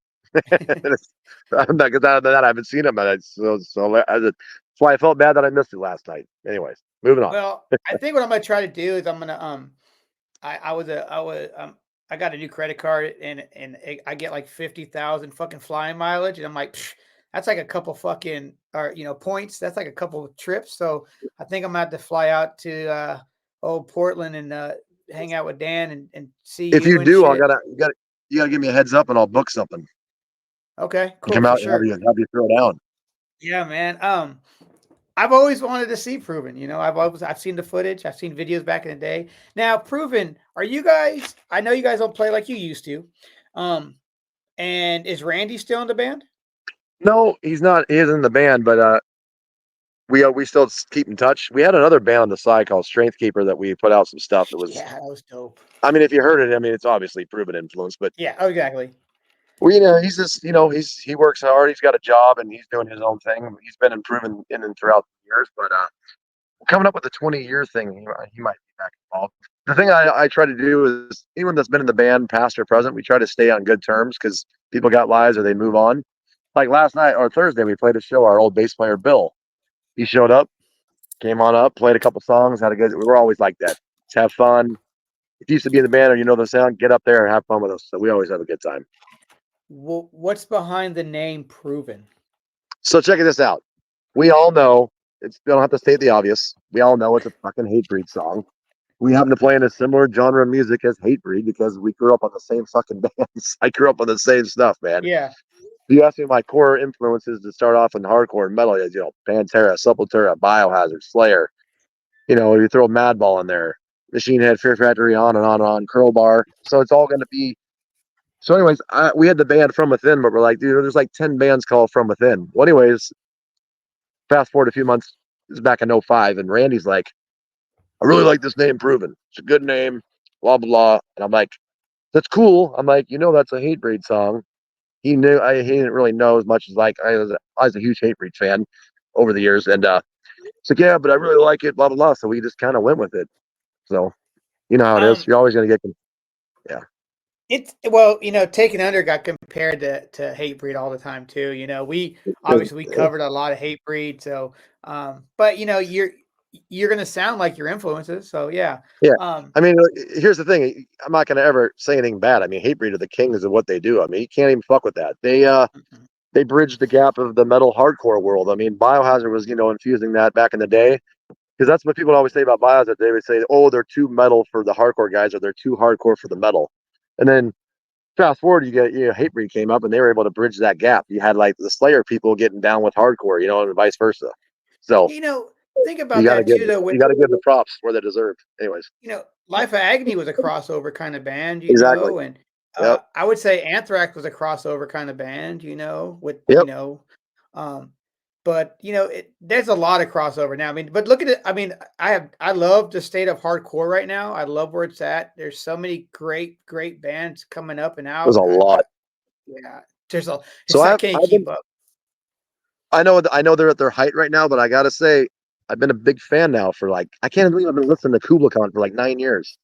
That I haven't seen him. So that's why I felt bad that I missed it last night. Anyways, moving on. Well, I think what I'm going to try to do is I'm going to, I got a new credit card and I get like 50,000 fucking flying mileage. And I'm like, that's like a couple fucking, points. That's like a couple of trips. So I think I'm going to have to fly out to old Portland and hang out with Dan and see if you. You do, you gotta give me a heads up and I'll book something. Okay, You cool come for out and sure. have you throw down. Yeah, man. I've always wanted to see Proven. I've seen the footage. I've seen videos back in the day. Now, Proven, are you guys? I know you guys don't play like you used to. Um, and is Randy still in the band? No, he's not. He is in the band, but we still keep in touch. We had another band on the side called Strength Keeper that we put out some stuff that was. Yeah, that was dope. I mean, if you heard it, I mean, it's obviously Proven influence, but Yeah, oh, exactly. he's just he works hard. He's got a job and he's doing his own thing. He's been improving in and throughout the years, but coming up with the 20-year thing, he might be back involved. The thing I try to do is anyone that's been in the band, past or present, we try to stay on good terms because people got lives or they move on. Like last night or Thursday, we played a show. Our old bass player Bill, he showed up, came on up, played a couple songs, had a good. We were always like that. Just have fun. If you used to be in the band or you know the sound, get up there and have fun with us. So we always have a good time. What's behind the name Proven? So check this out. We all know we don't have to state the obvious. We all know it's a fucking Hatebreed song. We happen to play in a similar genre of music as Hatebreed because we grew up on the same fucking bands. I grew up on the same stuff, man. Yeah. If you ask me my core influences to start off in hardcore and metal is, Pantera, Sepultura, Biohazard, Slayer. You throw Madball in there, Machine Head, Fear Factory, on and on and on, Crowbar. So it's all going to be. So, anyways, we had the band From Within, but we're like, dude, there's like 10 bands called From Within. Well, anyways, fast forward a few months, it's back in '05, and Randy's like, I really like this name, Proven. It's a good name, blah, blah, blah. And I'm like, that's cool. I'm like, that's a Hatebreed song. He didn't really know as much as like I was a huge Hatebreed fan over the years, and so yeah, but I really like it, blah blah blah. So we just kind of went with it. So you know how it is. Um, You're always gonna get, yeah, Taken Under got compared to Hatebreed all the time too. We There's- obviously we covered a lot of Hatebreed, so but you're gonna sound like your influences, so yeah. yeah. Um, I mean, here's the thing. I'm not gonna ever say anything bad. I mean, Hatebreed are the kings of what they do. I mean, you can't even fuck with that. They bridged the gap of the metal hardcore world. I mean, Biohazard was infusing that back in the day. Because that's what people always say about Biohazard. They would say, "Oh, they're too metal for the hardcore guys, or they're too hardcore for the metal." And then fast forward, you get Hatebreed came up, and they were able to bridge that gap. You had like the Slayer people getting down with hardcore, and vice versa. So think about that too, though. With you gotta give the props where they deserve. Anyways, Life of Agony was a crossover kind of band, exactly. and Yep. I would say Anthrax was a crossover kind of band, with Yep. um, but there's a lot of crossover now. I mean, but look at it. I mean, I love the state of hardcore right now. I love where it's at. There's so many great bands coming up and There's out. a lot. Yeah, there's a. So I can't I've been, keep up. I know they're at their height right now, but I gotta say, I've been a big fan now for like I can't believe I've been listening to Kubla Khan for like 9 years.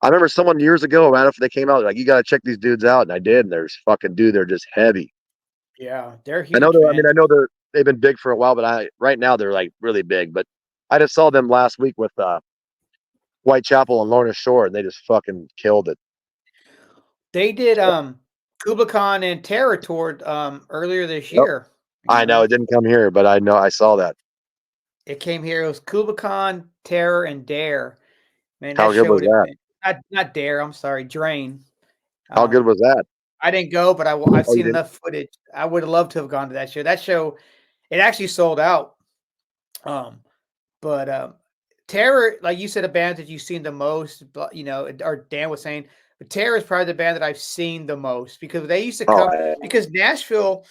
I remember someone years ago, right after they came out, like, you got to check these dudes out. And I did. And there's fucking dude. They're just heavy. Yeah, they're I know huge, man. I know they've been big for a while, but right now they're like really big. But I just saw them last week with Whitechapel and Lorna Shore, and they just fucking killed it. They did Kubla Khan and Terror toured earlier this Yep. year. I know it didn't come here, but I know I saw that. It came here. It was Kubla Khan, Terror, and Dare. Man, How that good show was would have that? been not Dare. I'm sorry, Drain. How good was that? I didn't go, but I've Oh, you seen didn't? enough footage. I would have loved to have gone to that show. That show, it actually sold out. But Terror, like you said, a band that you've seen the most, but or Dan was saying, but Terror is probably the band that I've seen the most because they used to come because Nashville.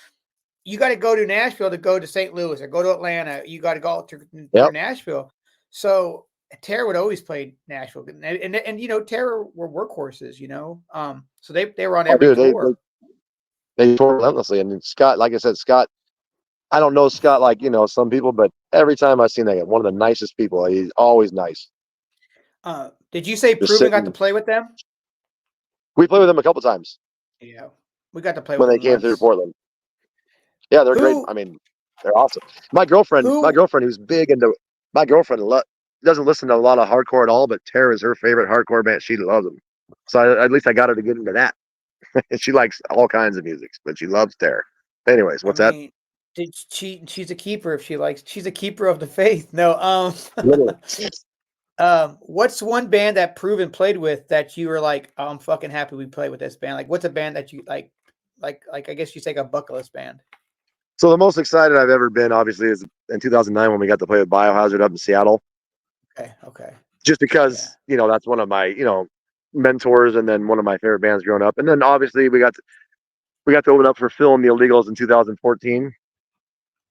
You got to go to Nashville to go to St. Louis or go to Atlanta. You got to go through Nashville. So Terror would always play Nashville, and Terror were workhorses, So they were on every tour. They tour relentlessly. And Scott, like I said, Scott, I don't know Scott like some people, but every time I've seen that guy, one of the nicest people. He's always nice. Did you say Just Proven got to sitting. play with them? We played with them a couple times Yeah, we got to play when with they them came once. through Portland. Yeah, they're great. I mean, they're awesome. My girlfriend who's big into my girlfriend doesn't listen to a lot of hardcore at all, but Terror is her favorite hardcore band. She loves them. So at least I got her to get into that. She likes all kinds of music, but she loves Terror. Anyways, what's that? She's a keeper if she likes. She's a keeper of the faith. No, what's one band that Proven played with that you were like, oh, I'm fucking happy we played with this band? Like, what's a band that you like like I guess you say a bucket list band? So the most excited I've ever been, obviously, is in 2009 when we got to play with Biohazard up in Seattle. Okay. Just because that's one of my mentors, and then one of my favorite bands growing up. And then obviously we got to open up for Phil and the Illegals in 2014.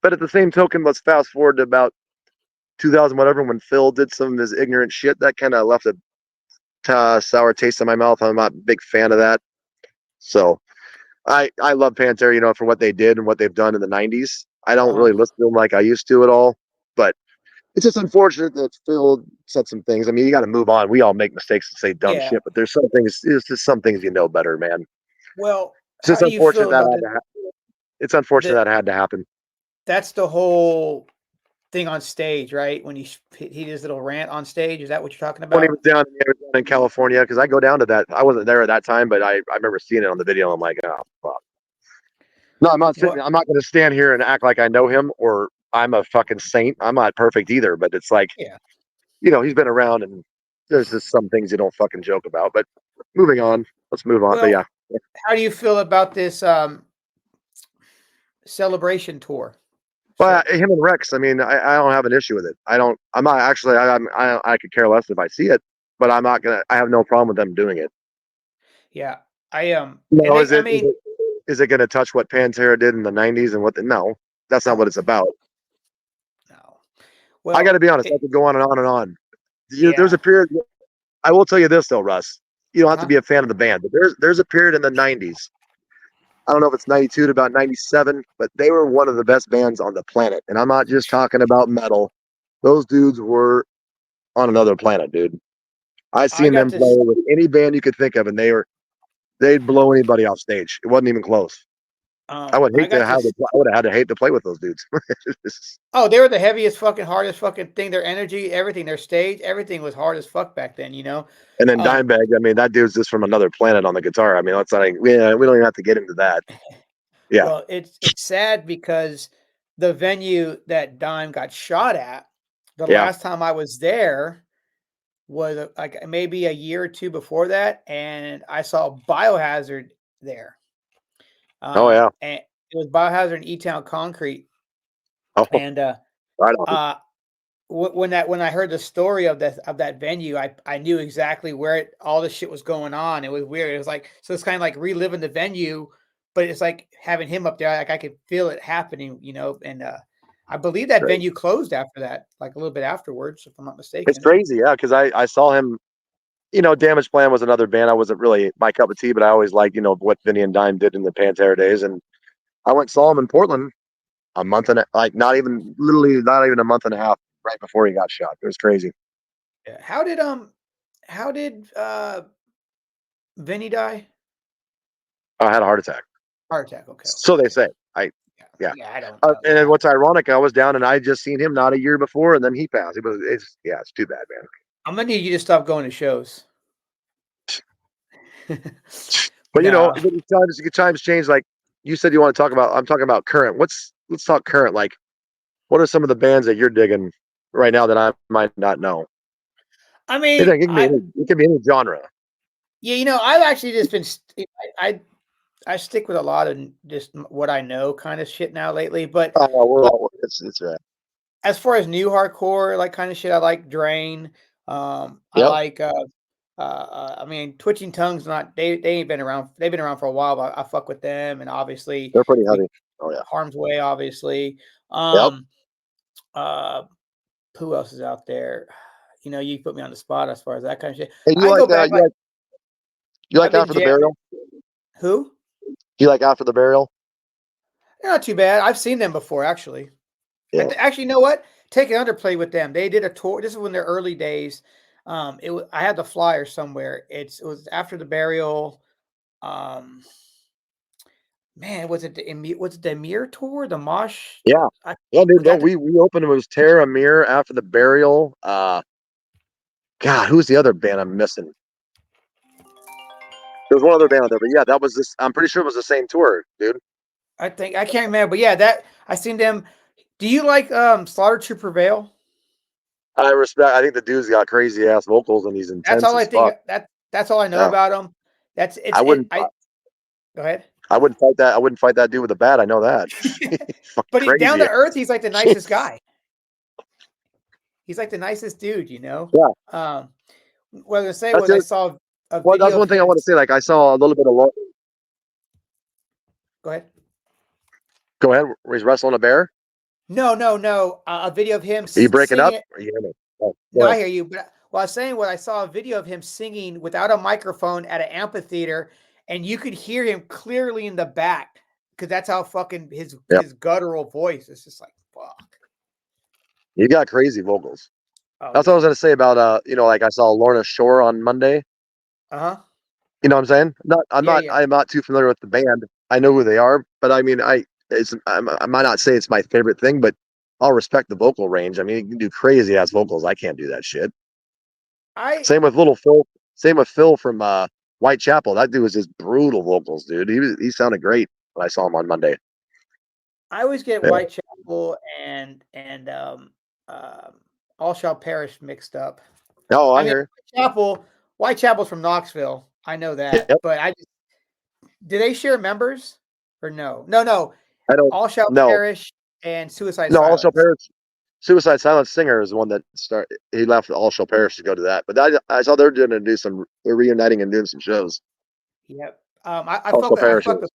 But at the same token, let's fast forward to about 2000 whatever, when Phil did some of his ignorant shit that kind of left a sour taste in my mouth. I'm not a big fan of that. So I love Pantera, for what they did and what they've done in the 90s. I don't really listen to them like I used to at all, but it's just unfortunate that Phil said some things. I mean, you got to move on. We all make mistakes and say dumb shit, but there's some things. It's just some things better, man. Well, It's just how do you unfortunate feel that about had to happen. It's unfortunate that had to happen. That's the whole thing on stage, right? When he did his little rant on stage. Is that what you're talking about? When he was down in California, because I go down to that. I wasn't there at that time, but I remember seeing it on the video. I'm like, oh fuck. No, I'm not I'm not going to stand here and act like I know him or I'm a fucking saint. I'm not perfect either, but it's like, he's been around, and there's just some things you don't fucking joke about. But moving on, let's move on. Well, but how do you feel about this celebration tour? Well, him and Rex. I mean, I don't have an issue with it. I'm not actually. I could care less if I see it, but I'm not gonna. I have no problem with them doing it. Yeah, I No, is it going to touch what Pantera did in the 90s and what? No, that's not what it's about. No. Well, I got to be honest. I could go on and on and on. There's a period. I will tell you this though, Russ. You don't have to be a fan of the band, but there's a period in the 90s. I don't know if it's 92 to about 97, but they were one of the best bands on the planet. And I'm not just talking about metal. Those dudes were on another planet, dude. I've seen them play with any band you could think of, and they'd blow anybody off stage. It wasn't even close. I would have had to hate to play with those dudes. Oh, they were the heaviest fucking, hardest fucking thing. Their energy, everything, their stage, everything was hard as fuck back then, And then Dimebag, I mean, that dude's just from another planet on the guitar. I mean, that's like, we don't even have to get into that. Yeah. Well, it's sad because the venue that Dime got shot at, the last time I was there was like maybe a year or two before that, and I saw Biohazard there. And it was Biohazard in E-Town Concrete. And when I heard the story of that venue, I knew exactly where all this shit was going on. It was weird. It was like, so it's kind of like reliving the venue, but it's like having him up there. Like I could feel it happening, and I believe that venue closed after that, like a little bit afterwards, if I'm not mistaken. It's crazy, yeah, because I saw him. Damage Plan was another band. I wasn't really my cup of tea, but I always liked, what Vinny and Dime did in the Pantera days. And I went and saw him in Portland a month and not even a month and a half right before he got shot. It was crazy. Yeah. How did Vinny die? I had a heart attack. Heart attack. Okay. So they say. Yeah. I don't know. And then what's ironic, I was down and I just seen him not a year before, and then he passed. It's too bad, man. I'm gonna need you to stop going to shows. But times change. Like you said, you want to talk about. I'm talking about current. Let's talk current. Like, what are some of the bands that you're digging right now that I might not know? I mean, it can be any genre. Yeah, I've actually just been. I stick with a lot of just what I know kind of shit now lately. But it's right. As far as new hardcore like kind of shit, I like Drain. I like. I mean, Twitching Tongues. They ain't been around. They've been around for a while, but I fuck with them, and obviously they're pretty heavy. Oh yeah, Harm's Way, obviously. Who else is out there? You put me on the spot as far as that kind of shit. And you like After the Burial? Who? You like After the Burial? They're not too bad. I've seen them before, actually. Yeah. Actually, you know what? Take an Underplay with them. They did a tour. This is when their early days. I had the flyer somewhere. It was After the Burial. Man, was it the Amir tour? The Mosh? Yeah. Dude. We opened. It was Terror, Amir, After the Burial. God, who's the other band I'm missing? There was one other band out there, but yeah, that was this. I'm pretty sure it was the same tour, dude. I can't remember, but yeah, I seen them. Do you like Slaughter to Prevail? I think the dude's got crazy ass vocals and he's intense. That's all I think. That's all I know about him. Go ahead. I wouldn't fight that. I wouldn't fight that dude with a bat. I know that. But he's down Crazy. to earth. He's like the nicest guy. He's like the nicest dude, you know? Yeah. What I was going to say That's was I it. saw a Well, video that's of one thing I him. want to say. Like I saw a little bit of. Go ahead. Go ahead. He's wrestling a bear. No. A video of him Are you breaking up? singing. Or you hear me? Oh, go No, I ahead. hear you. But what I was saying, I saw a video of him singing without a microphone at an amphitheater, and you could hear him clearly in the back because that's how fucking his guttural voice is just like fuck. You got crazy vocals. Oh, That's what I was gonna say about like I saw Lorna Shore on Monday. Uh-huh. You know what I'm saying? I'm not too familiar with the band. I know who they are, but I mean I might not say it's my favorite thing, but I'll respect the vocal range. I mean, you can do crazy ass vocals. I can't do that shit. Same with little Phil. Same with Phil from Whitechapel. That dude was just brutal vocals, dude. He sounded great when I saw him on Monday. I always get Whitechapel and All Shall Perish mixed up. Oh, I hear. Whitechapel's from Knoxville. I know that, but do they share members or no? No. I don't. All Shall No. Perish and Suicide No, Silence. All Shall Perish. Suicide Silence singer is the one that started. He left All Shall Perish to go to that, but I saw they're going to do some. They're reuniting and doing some shows. Yep. I fuck with.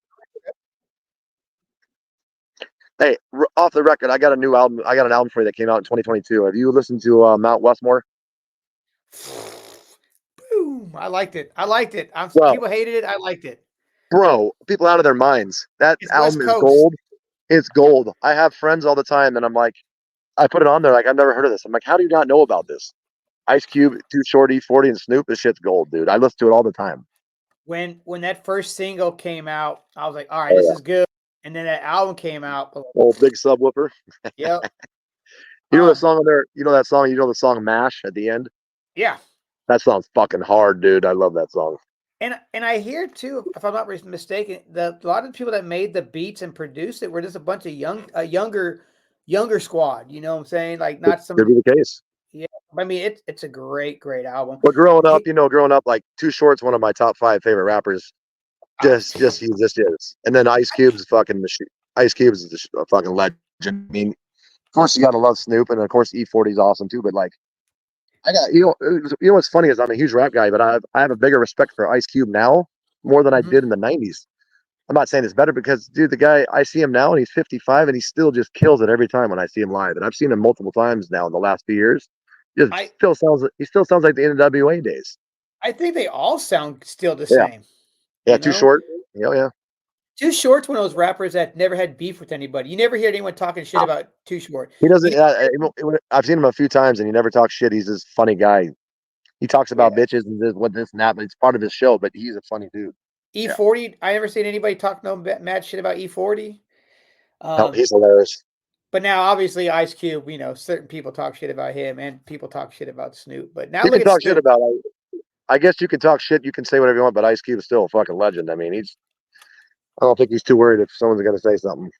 Hey, off the record, I got a new album. I got an album for you that came out in 2022. Have you listened to Mount Westmore? Boom! I liked it. People hated it. I liked it. Bro, people out of their minds. That album is gold. It's gold. I have friends all the time, and I'm like, I put it on there like I've never heard of this. I'm like, how do you not know about this? Ice Cube, Too Short, E40, and Snoop. This shit's gold, dude. I listen to it all the time. When that first single came out, I was like, all right, this is good. And then that album came out. Oh, big subwoofer. Yep. You know the song on there? You know that song? You know the song MASH at the end? Yeah. That song's fucking hard, dude. I love that song. And I hear too, if I'm not mistaken, a lot of the people that made the beats and produced it were just a bunch of younger squad. You know what I'm saying? Like not some. Could be the case. Yeah, I mean it's a great album. But growing up, like Too Short's one of my top 5 favorite rappers. Just he just is. And then Ice Cube's fucking machine. Ice Cube's is a fucking legend. I mean, of course you gotta love Snoop, and of course E40's awesome too. But like, I got you know what's funny is I'm a huge rap guy, but I have a bigger respect for Ice Cube now more than I did in the '90s. I'm not saying it's better because, dude, the guy, I see him now and he's 55 and he still just kills it every time when I see him live. And I've seen him multiple times now in the last few years. He still sounds like the NWA days. I think they all sound still the same. Yeah, Too Short. Yeah. Too Short's one of those rappers that never had beef with anybody. You never hear anyone talking shit about Too Short. He doesn't. I've seen him a few times and he never talks shit. He's this funny guy. He talks about bitches and this and that, but it's part of his show. But he's a funny dude. E40, I never seen anybody talk no mad shit about E40. No, he's hilarious. But now, obviously, Ice Cube, certain people talk shit about him and people talk shit about Snoop. But now you can talk shit about. I guess you can talk shit. You can say whatever you want, but Ice Cube is still a fucking legend. I mean, I don't think he's too worried if someone's going to say something.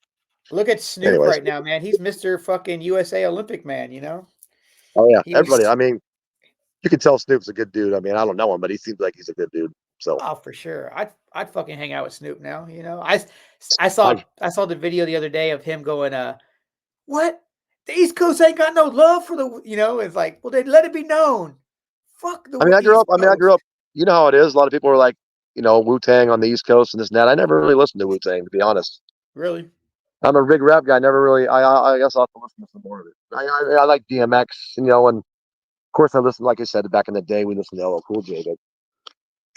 Look at Snoop right now, man. He's Mr. fucking USA Olympic man, Oh, yeah. Everybody. I mean, you can tell Snoop's a good dude. I mean, I don't know him, but he seems like he's a good dude. So. Oh, for sure. I'd fucking hang out with Snoop now, I saw the video the other day of him going, what? The East Coast ain't got no love for the, it's like, well, then let it be known. Fuck the I grew up, you know how it is. A lot of people are like, Wu-Tang on the East Coast and this and that. I never really listened to Wu-Tang, to be honest. Really? I'm a big rap guy. Never really, I guess I'll have to listen to some more of it. I like DMX, and of course I listened, like I said, back in the day, we listened to LL Cool J, but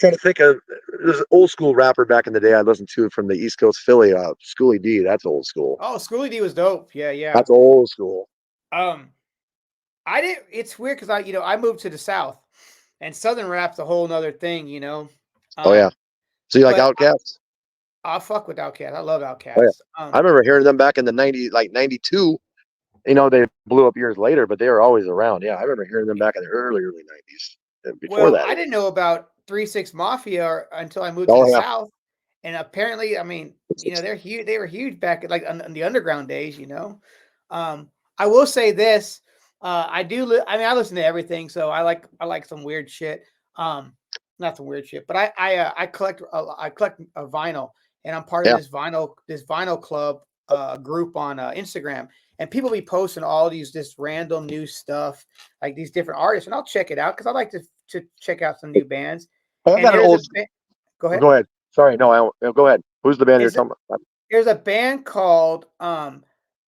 trying to think of, there's an old school rapper back in the day I listened to from the East Coast Philly, Schoolie D. That's old school. Oh, Schoolie D was dope. Yeah. That's old school. It's weird because I moved to the South and Southern rap's a whole nother thing, Oh yeah. So you like Outkast? I fuck with Outkast. I love Outkast. Oh, yeah. I remember hearing them back in the 90s, like 92. They blew up years later, but they were always around. Yeah, I remember hearing them back in the early 90s. And before that, I didn't know about 3-6 Mafia until I moved to the South. And apparently, I mean, they're huge. They were huge back like in the underground days. I will say this. I listen to everything, so I like some weird shit. Not some weird shit, but I collect a vinyl, and I'm part of this vinyl club group on Instagram, and people be posting all this random new stuff, like these different artists, and I'll check it out because I like to check out some new bands. I And got an there's old. go ahead. Go ahead. Sorry, no, I don't. No, go ahead. Who's the band you're talking about? There's a band called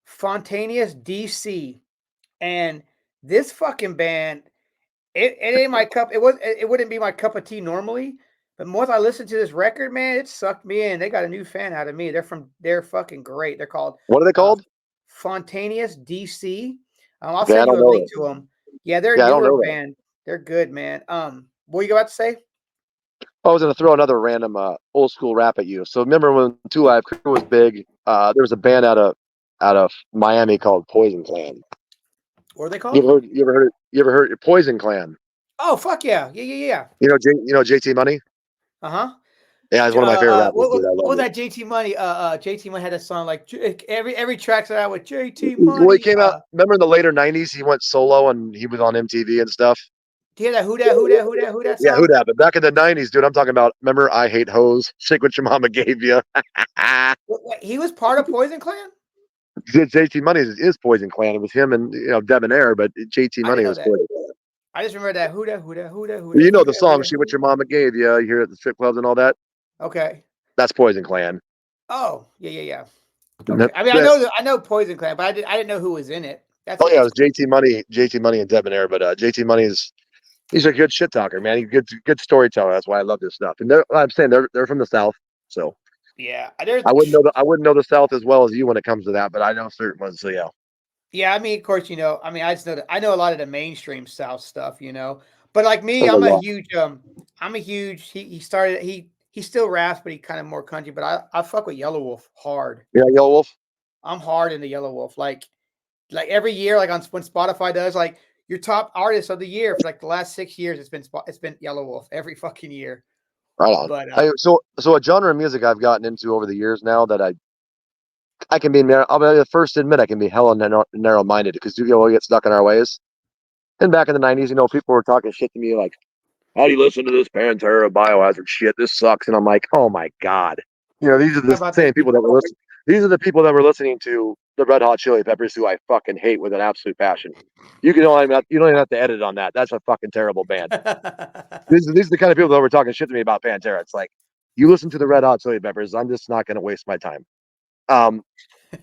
Spontaneous DC, and this fucking band, it ain't my cup. It wouldn't be my cup of tea normally, but once I listened to this record, man, it sucked me in. They got a new fan out of me. They're fucking great. They're called What are they called? Spontaneous DC. I'll Yeah, I send you don't a know link that. to them. Yeah, they're a Yeah, I don't newer know that. band. They're good, man. What you about to say? I was going to throw another random old school rap at you. So remember when Two Live Crew was big? There was a band out of Miami called Poison Clan. What are they You called? ever heard? You ever heard Poison Clan? Oh, fuck yeah. Yeah. JT Money. Uh-huh. Yeah, he's one of my favorite rappers, dude. I What love was it. that JT Money? JT Money had a song like every track's out with JT Well, he Money. came out. Remember in the later '90s, he went solo and he was on MTV and stuff. Do you hear that who that Yeah, who song? that? But back in the '90s, dude, I'm talking about. Remember, I Hate Hoes. Shake what your mama gave you. Wait, he was part of Poison Clan? JT Money is Poison Clan. It was him and Debonair, but JT I Money didn't know was that. Poison Clan. I just remember that who Well, you know the that song "Shit What Your Mama Gave You." You hear it at the strip clubs and all that. Okay. That's Poison Clan. Oh, yeah. And Okay. I mean, I know Poison Clan, but I didn't know who was in it. That's Oh yeah, it that's was JT Money and Debonair. But JT Money's he's a good shit talker, man. He's a good storyteller. That's why I love this stuff. And I'm saying they're from the South, so yeah. There's I wouldn't know the South as well as you when it comes to that, but I know certain ones. So yeah. Yeah, I mean, of course, I mean, I just know that I know a lot of the mainstream South stuff. But like me, Oh, yeah. I'm a huge. He still raps, but he kind of more country. But I fuck with Yellow Wolf hard. Yeah, Yellow Wolf. I'm hard into Yellow Wolf. Like every year, like when Spotify does like your top artist of the year for like the last 6 years, it's been Yellow Wolf every fucking year. Right on. But Hey, so a genre of music I've gotten into over the years now that I can be I'll be the first to admit I can be hella narrow minded because we get stuck in our ways. And back in the '90s, people were talking shit to me like, "How do you listen to this Pantera Biohazard shit? This sucks." And I'm like, "Oh my god!" These are how the about same that? people that were listening. These are the people that were listening to the Red Hot Chili Peppers, who I fucking hate with an absolute passion. You don't even have to edit on that. That's a fucking terrible band. These are the kind of people that were talking shit to me about Pantera. It's like, you listen to the Red Hot Chili Peppers. I'm just not going to waste my time. Um,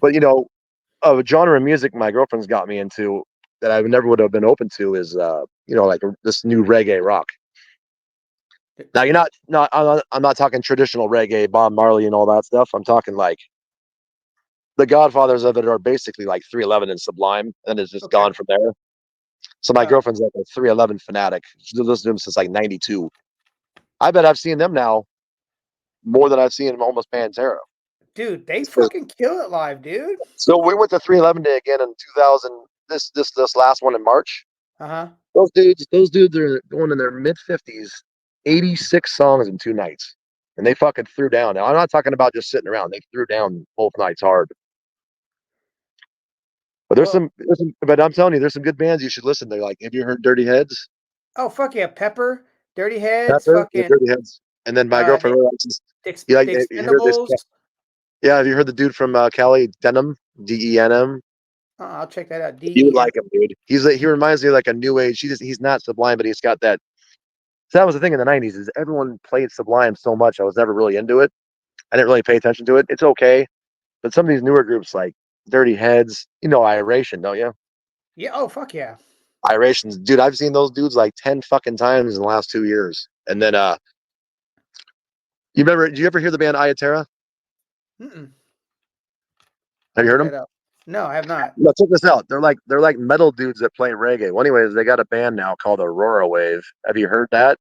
but a genre of music my girlfriend's got me into that I never would have been open to is like this new reggae rock. Now you're not I'm not talking traditional reggae, Bob Marley and all that stuff. I'm talking like the godfathers of it are basically like 311 and Sublime, and it's just Okay. gone from there. So my girlfriend's like a 311 fanatic. She's listened to them since like '92. I bet I've seen them now more than I've seen almost Pantera. Dude, they fucking kill it live, dude. So we went to 311 Day again in 2000. This last one in March. Uh-huh. Those dudes are going in their mid-50s, 86 songs in 2 nights, and they fucking threw down. Now I'm not talking about just sitting around. They threw down both nights hard. But Well, but I'm telling you, there's some good bands you should listen to. Like, have you heard Dirty Heads? oh fuck yeah, Pepper, Dirty Heads, Pepper, yeah, fucking Dirty Heads. And then my the, girlfriend really likes this. You like the you heard this? Expendables. Yeah, have you heard the dude from Cali, Denim, Denim? I'll check that out. You would DEN. like him, dude. He reminds me of like a new age. He's not Sublime, but he's got that. So that was the thing in the '90s is everyone played Sublime so much. I was never really into it. I didn't really pay attention to it. It's okay, but some of these newer groups like Dirty Heads, Iration, don't you? Yeah. Oh fuck yeah. Irations, dude. I've seen those dudes like 10 fucking times in the last 2 years. And then you remember? Did you ever hear the band Iatera? Mm-mm. Have I'll you look heard them? that up. No, I have not. No, check this out. They're like metal dudes that play reggae. Well, anyways, they got a band now called Aurora Wave. Have you heard that?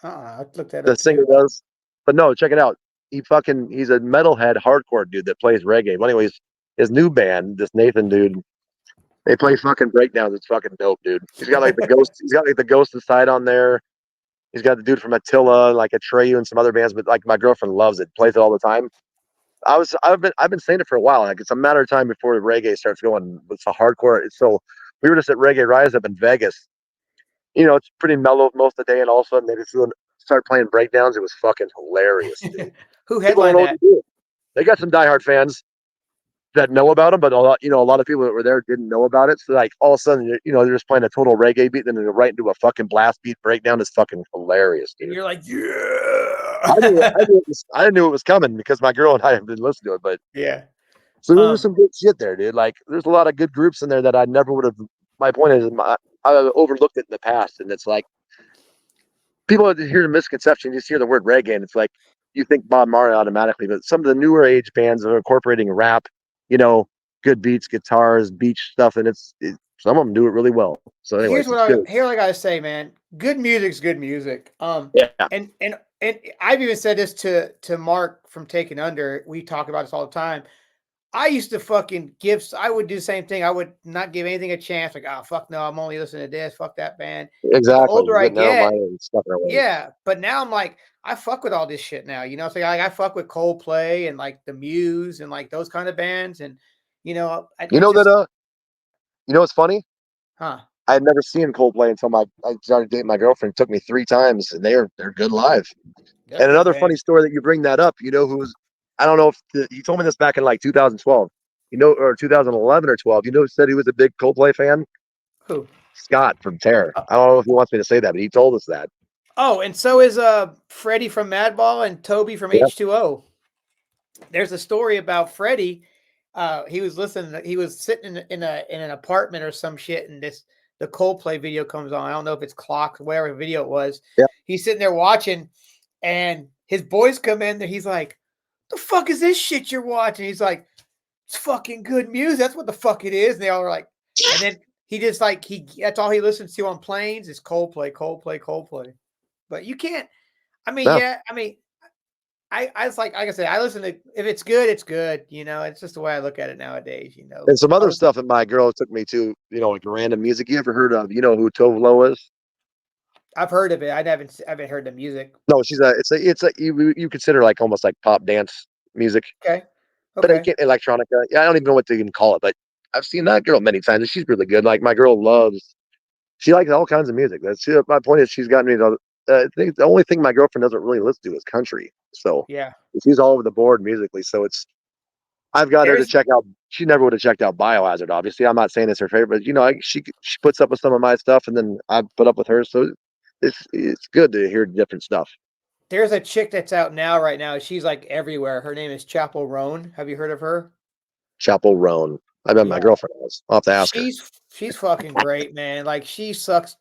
I'll look that The up singer too. does. But no, check it out. He's a metalhead hardcore dude that plays reggae. Well, anyways, his new band, this Nathan dude, they play fucking breakdowns. It's fucking dope, dude. He's got like the ghost. He's got like the Ghost Inside on there. He's got the dude from Attila, like Atreyu, and some other bands. But like my girlfriend loves it, plays it all the time. I've been saying it for a while. Like it's a matter of time before the reggae starts going. It's a hardcore. So we were just at Reggae Rise up in Vegas. It's pretty mellow most of the day, and all of a sudden they just start playing breakdowns. It was fucking hilarious, dude. Who People don't headlined know what to that? do. They got some diehard fans that know about them, but a lot of people that were there didn't know about it. So like all of a sudden, they're just playing a total reggae beat, and then they're right into a fucking blast beat breakdown. It's fucking hilarious, dude. And you're like, I knew, yeah. I knew, it was, I knew it was coming because my girl and I have been listening to it. But Yeah. so there was some good shit there, dude. Like there's a lot of good groups in there that I never would have. My point is, I overlooked it in the past, and it's like people hear the misconception. You just hear the word reggae, and it's like you think Bob Marley automatically. But some of the newer age bands are incorporating rap, good beats, guitars, beach stuff, and some of them do it really well. So, anyways, it's good. Here's what I gotta say, man. Good music's good music. Yeah. And I've even said this to Mark from Taking Under. We talk about this all the time. I used to fucking I would do the same thing. I would not give anything a chance. Like, oh fuck no, I'm only listening to this. Fuck that band. But the Exactly. older I get, and stuff in our way. yeah. But now I'm like, I fuck with all this shit now. So like I fuck with Coldplay and like the Muse and like those kind of bands. And What's funny? Huh? I had never seen Coldplay until I started dating my girlfriend. It took me 3 times, and they're good live. They're And good another bands. funny story that you bring that up, I don't know if you told me this back in like 2012, or 2011 or 12. Who said he was a big Coldplay fan? Who? Scott from Terror. I don't know if he wants me to say that, but he told us that. Oh, and so is Freddie from Madball and Toby from H2O. There's a story about Freddie. He was listening. He was sitting in an apartment or some shit, and the Coldplay video comes on. I don't know if it's Clock, whatever video it was. Yeah. He's sitting there watching, and his boys come in there. He's like, "The fuck is this shit you're watching?" He's like, "It's fucking good music. That's what the fuck it is." And they all are like, and then he just like that's all he listens to on planes is Coldplay, Coldplay, Coldplay. But you can't. I mean, No. yeah. I mean, I was like I said, I listen to if it's good, it's good. It's just the way I look at it nowadays. And some other stuff that my girl took me to, like random music. You ever heard of, who Tove Lo is? I've heard of it. I haven't heard the music. No, it's a you consider like almost like pop dance music. Okay. But I can't electronica. Yeah, I don't even know what to even call it. But I've seen that girl many times, and she's really good. Like my girl she likes all kinds of music. My point is she's gotten me to. I think the only thing my girlfriend doesn't really listen to is country. So Yeah, she's all over the board musically. So I've got her to check out. She never would have checked out Biohazard. Obviously, I'm not saying it's her favorite, but she puts up with some of my stuff, and then I put up with hers. So it's good to hear different stuff. There's a chick that's out right now. She's like everywhere. Her name is Chapel Roan. Have you heard of her? Chapel Roan. I bet my girlfriend has. I'll have to ask her. She's fucking great, man. Like she sucks.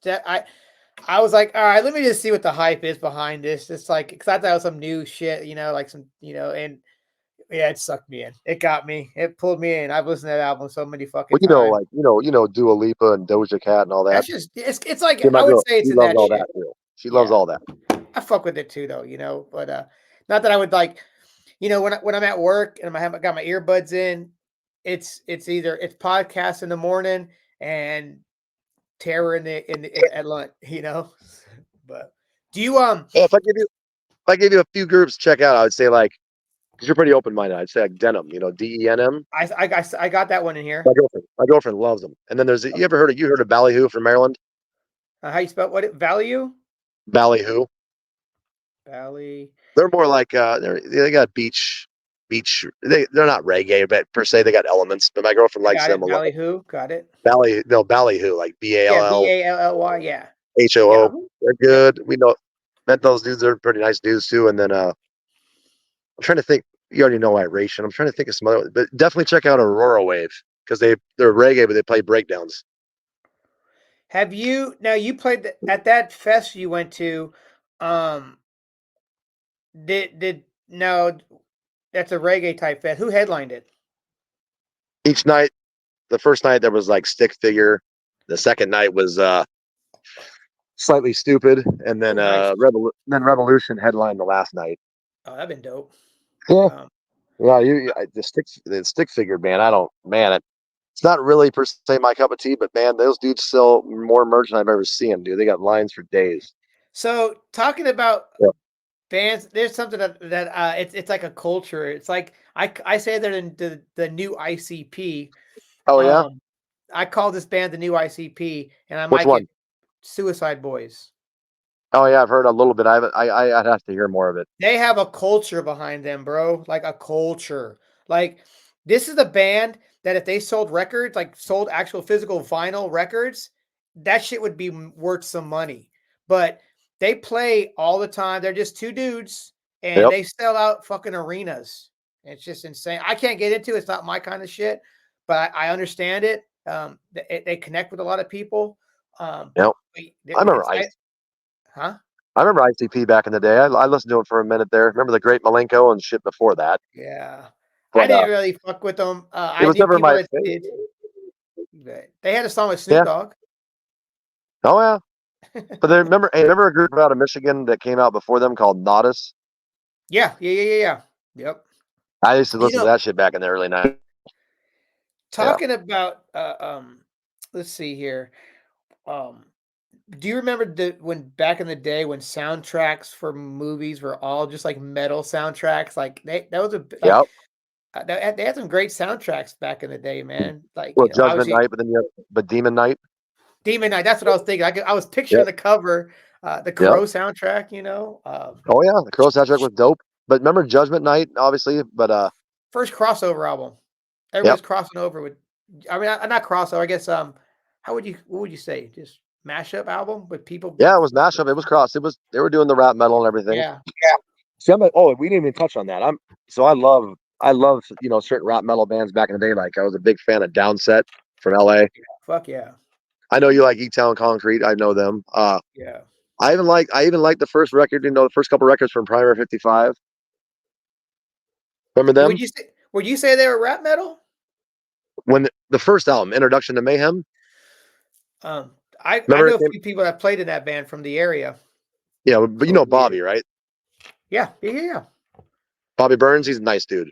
I was like, all right, let me just see what the hype is behind this. It's like, because I thought it was some new shit, like some, and yeah, it sucked me in. It got me. It pulled me in. I've listened to that album so many fucking times. Like Dua Lipa and Doja Cat and all that. That's just it's like I would say it's she in loves that all shit. that too. She loves all that. I fuck with it too, though, but not that I would like, when I'm at work and I got my earbuds in, it's podcasts in the morning and terror at lunch, But do you if I give you a few groups to check out, I would say like, because you're pretty open minded, I'd say like Denim, DENM. I got that one in here. My girlfriend loves them. And then you heard of Ballyhoo from Maryland? How you spell value? Ballyhoo. Valley. They're more like they got beach. They're not reggae, but per se they got elements. But my girlfriend likes them a lot. Ballyhoo, got it. Ballyhoo, like BALL. BALLY, yeah. HOO. They're good. We met those dudes. They're pretty nice dudes too. And then I'm trying to think. You already know Iration. I'm trying to think of some other, but definitely check out Aurora Wave because they're reggae, but they play breakdowns. Have you played at that fest you went to? No, that's a reggae type fest. Who headlined it? Each night, the first night there was like Stick Figure. The second night was Slightly Stupid, and then nice. Revolution headlined the last night. Oh, that'd been dope. Yeah, the Stick Figure band. It's not really per se my cup of tea, but man, those dudes sell more merch than I've ever seen, dude. They got lines for days. So talking about bands, there's something that it's like a culture. It's like I say they're the new ICP. Oh yeah. I call this band the new ICP, and I Which might one? get Suicide Boys. Oh yeah, I've heard a little bit. I haven't. I'd have to hear more of it. They have a culture behind them, bro. Like a culture. Like this is a band that if they sold records, like sold actual physical vinyl records, that shit would be worth some money. But they play all the time. They're just two dudes and Yep. they sell out fucking arenas. It's just insane. I can't get into it. It's not my kind of shit, but I understand it. They connect with a lot of people. Yep. I remember Huh? I remember ICP back in the day. I listened to it for a minute there. Remember the Great Malenko and shit before that. Yeah. I But didn't really fuck with them. it I was knew never people my that favorite. did. But they had a song with Snoop Yeah. Dogg. Oh yeah. But they remember a group out of Michigan that came out before them called Nodus? Yeah. Yep. I used to You listen to know, that shit back in the early 90s. Yeah. talking about let's see here. Um, do you remember when back in the day when soundtracks for movies were all just like metal soundtracks? Like that was Yep. they had some great soundtracks back in the day, man. Like, Well, Judgment obviously Night, but Demon Night. Demon Knight, that's what I was thinking. I was picturing Yep. the cover, the Yep. Crow soundtrack, Oh yeah, the Crow soundtrack was dope. But remember Judgment Night, obviously. But first crossover album. yep. Everybody's crossing over with. I mean, not crossover. I guess. What would you say? Just mashup album with people. Yeah, it was mashup. It was cross. They were doing the rap metal and everything. Yeah. See, we didn't even touch on that. I love certain rap metal bands back in the day. Like I was a big fan of Downset from LA. Fuck yeah. I know you like E Town Concrete. I know them. Yeah. I even like the first record. The first couple records from Primer 55. Remember them? Would you say they were rap metal? When the first album, Introduction to Mayhem. Um, I Remember know it a came, few people that played in that band from the area. yeah, but you know Bobby, right? Yeah. Bobby Burns. He's a nice dude.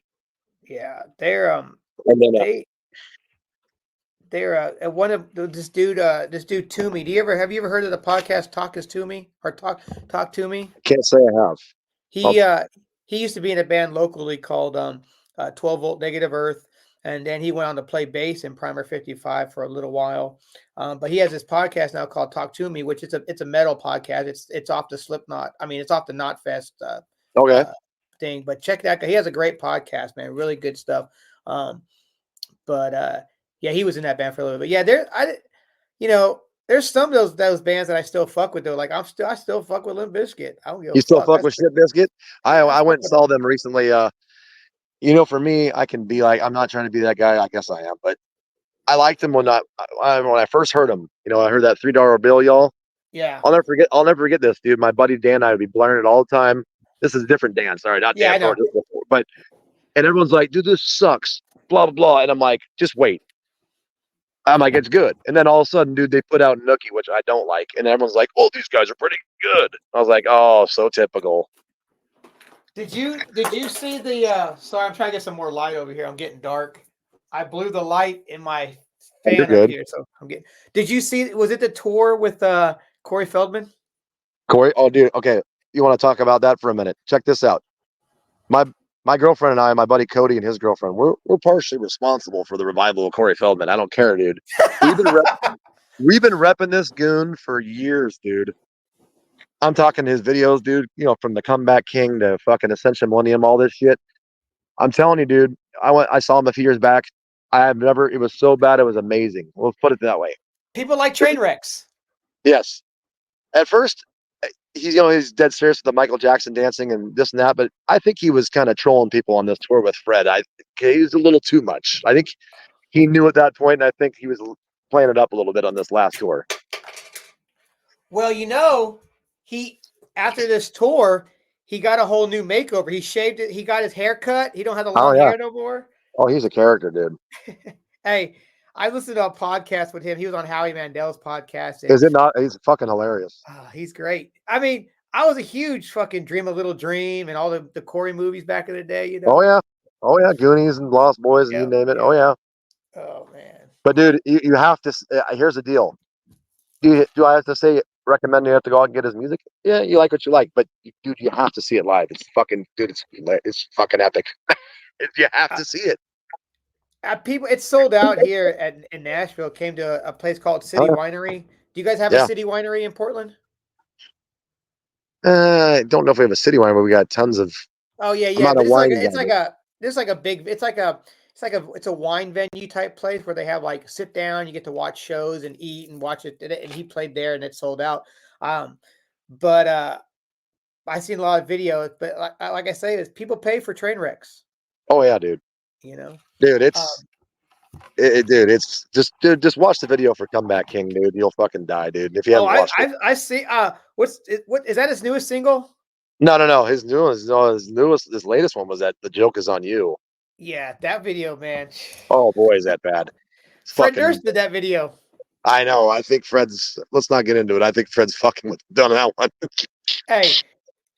Yeah. They're And then they they're one of this dude Toomey. Have you ever heard of the podcast Talk Is To Me or Talk To Me? can't say I have. He uh he used to be in a band locally called 12 Volt Negative Earth, and then he went on to play bass in Primer 55 for a little while. But he has this podcast now called Talk To Me, which it's a metal podcast. It's off the Slipknot. I mean, it's off the Knotfest Okay. thing. But check that out. He has a great podcast, man. Really good stuff. But yeah, he was in that band for a little bit. Yeah, there's some of those bands that I still fuck with though. Like I still fuck with Limp Bizkit. I don't give a You still fuck. fuck with Shit Biscuit? Yeah, I I fuck went and with saw them recently. For me, I can be like, I'm not trying to be that guy. I guess I am, but I liked them when I first heard them. I heard that $3 bill, y'all. yeah. I'll never forget this, dude. My buddy Dan and I would be blaring it all the time. This is a different Dan. Sorry, not Yeah, Dan I know. Thornton. But and everyone's like, dude, this sucks. Blah blah blah. And I'm like, just wait. I'm like, it's good. And then all of a sudden, dude, they put out Nookie, which I don't like. And everyone's like, oh, these guys are pretty good. I was like, oh, so typical. Did you see the sorry, I'm trying to get some more light over here. I'm getting dark. I blew the light in my You're fan up good. here, so I'm getting. Did you see? Was it the tour with Corey Feldman? Corey, oh, dude, okay. You want to talk about that for a minute? Check this out. My girlfriend and I, my buddy Cody and his girlfriend, we're partially responsible for the revival of Corey Feldman. I don't care, dude. We've been repping this goon for years, dude. I'm talking his videos, dude. From the Comeback King to fucking Ascension Millennium, all this shit. I'm telling you, dude. I saw him a few years back. I have never. It was so bad, it was amazing. Let's put it that way. People like train wrecks. Yes. At first, he's dead serious with the Michael Jackson dancing and this and that, but I think he was kind of trolling people on this tour with Fred. He was a little too much. I think he knew at that point, and I think he was playing it up a little bit on this last tour. Well, he after this tour, he got a whole new makeover. He shaved it. He got his hair cut. He don't have the long hair no more. Oh, he's a character, dude. Hey, I listened to a podcast with him. He was on Howie Mandel's podcast. Is it not? He's fucking hilarious. He's great. I mean, I was a huge fucking Dream a Little Dream and all the Corey movies back in the day, Oh yeah, Goonies and Lost Boys and you name it. Yeah. Oh yeah. Oh man. But dude, you have to. Here's the deal. Do I have to say recommend you have to go out and get his music? Yeah, you like what you like, but dude, you have to see it live. It's fucking dude. It's fucking epic. You have to see it. It's sold out here in Nashville. Came to a place called City Winery. Do you guys have a City Winery in Portland? I don't know if we have a city wine, but we got tons of. Oh yeah, I'm yeah, not a but wine it's guy. like a there's like a big it's a wine venue type place where they have like sit down, you get to watch shows and eat and watch it. And he played there and it sold out. Um, but I seen a lot of videos. But like I say, is people pay for train wrecks. Oh yeah, dude. You know. Dude, Um, dude, it's just watch the video for Comeback King, dude. You'll fucking die, dude. If you oh, haven't watched it. I see. What is that? His newest single? No. His newest, no, his latest one was that the joke is on you. Yeah, that video, man. Oh boy, is that bad. It's Fred Durst fucking. did that video. I know. I think Fred's. Let's not get into it. I think Fred's fucking done that one. Hey,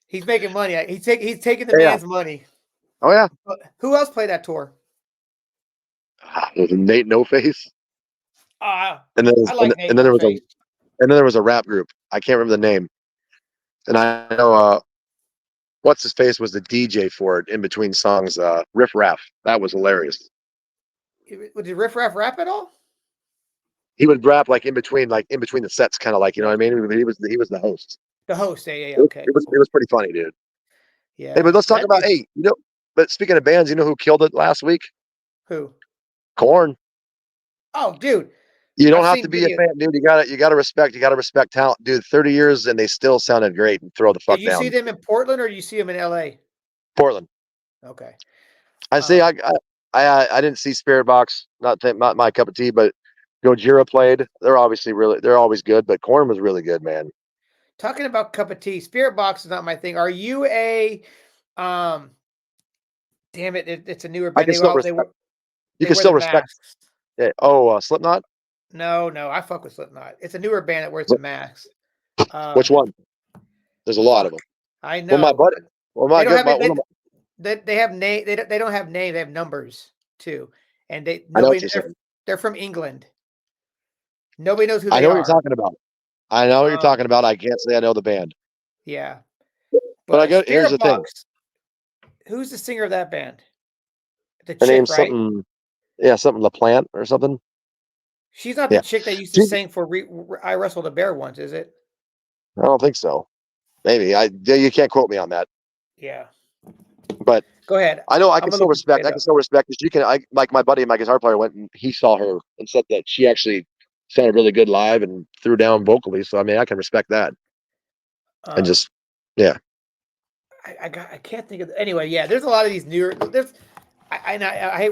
he's making money. He's taking the Yeah. man's money. Oh yeah. Who else played that tour? With Nate No Face. I And then like Nate and then No there was Face. a rap group. I can't remember the name. And I know what's his face was the DJ for it in between songs. Riff Raff. That was hilarious. Did Riff Raff rap at all? He would rap like in between the sets, kind of like, you know what I mean? He was the host. The host. Yeah. It, Okay. was it was pretty funny, dude. Hey, Yeah. but let's talk That about dude. But speaking of bands, you know who killed it last week? Who? Korn. Oh, dude. You don't I've have seen to be a videos. fan, dude. You gotta respect talent, dude. 30 years and they still sounded great. And throw the Did fuck you see down. them in Portland or did you see them in LA? Portland. Okay. I see. I didn't see Spirit Box. Not my cup of tea, but Gojira played. They're always good. But Korn was really good, man. Talking about cup of tea, Spirit Box is not my thing. Are you a um? Damn it! It's a newer I band. can still respect. You They can wear still the respect. masks. Yeah. Slipknot. No, I fuck with Slipknot. It's a newer band that wears the masks. Which one? There's a lot of them. Fuck. I Well, my know. buddy. Well, They my don't good. have My, it. one of my, They have name. They don't have name. They have numbers too. And I know what you're saying. they're from England. Nobody knows who I they know what you're are. talking about. I know what you're talking about. I can't say I know the band. Yeah, But I but got here's Spirit the thing. Box. Who's the singer of that band? The Her chick, name's right? something. Yeah, something LaPlante or something. She's not the Yeah. chick that used to She's, sing for I Wrestled a Bear once, is it? I don't think so. Maybe you can't quote me on that. Yeah. But Go ahead. I know I I'm can gonna still look respect. it I can up. still respect because like my buddy, my guitar player went and he saw her and said that she actually sounded really good live and threw down vocally. So I mean, I can respect that and just yeah. I can't think of anyway. Yeah, there's a lot of these newer. I hate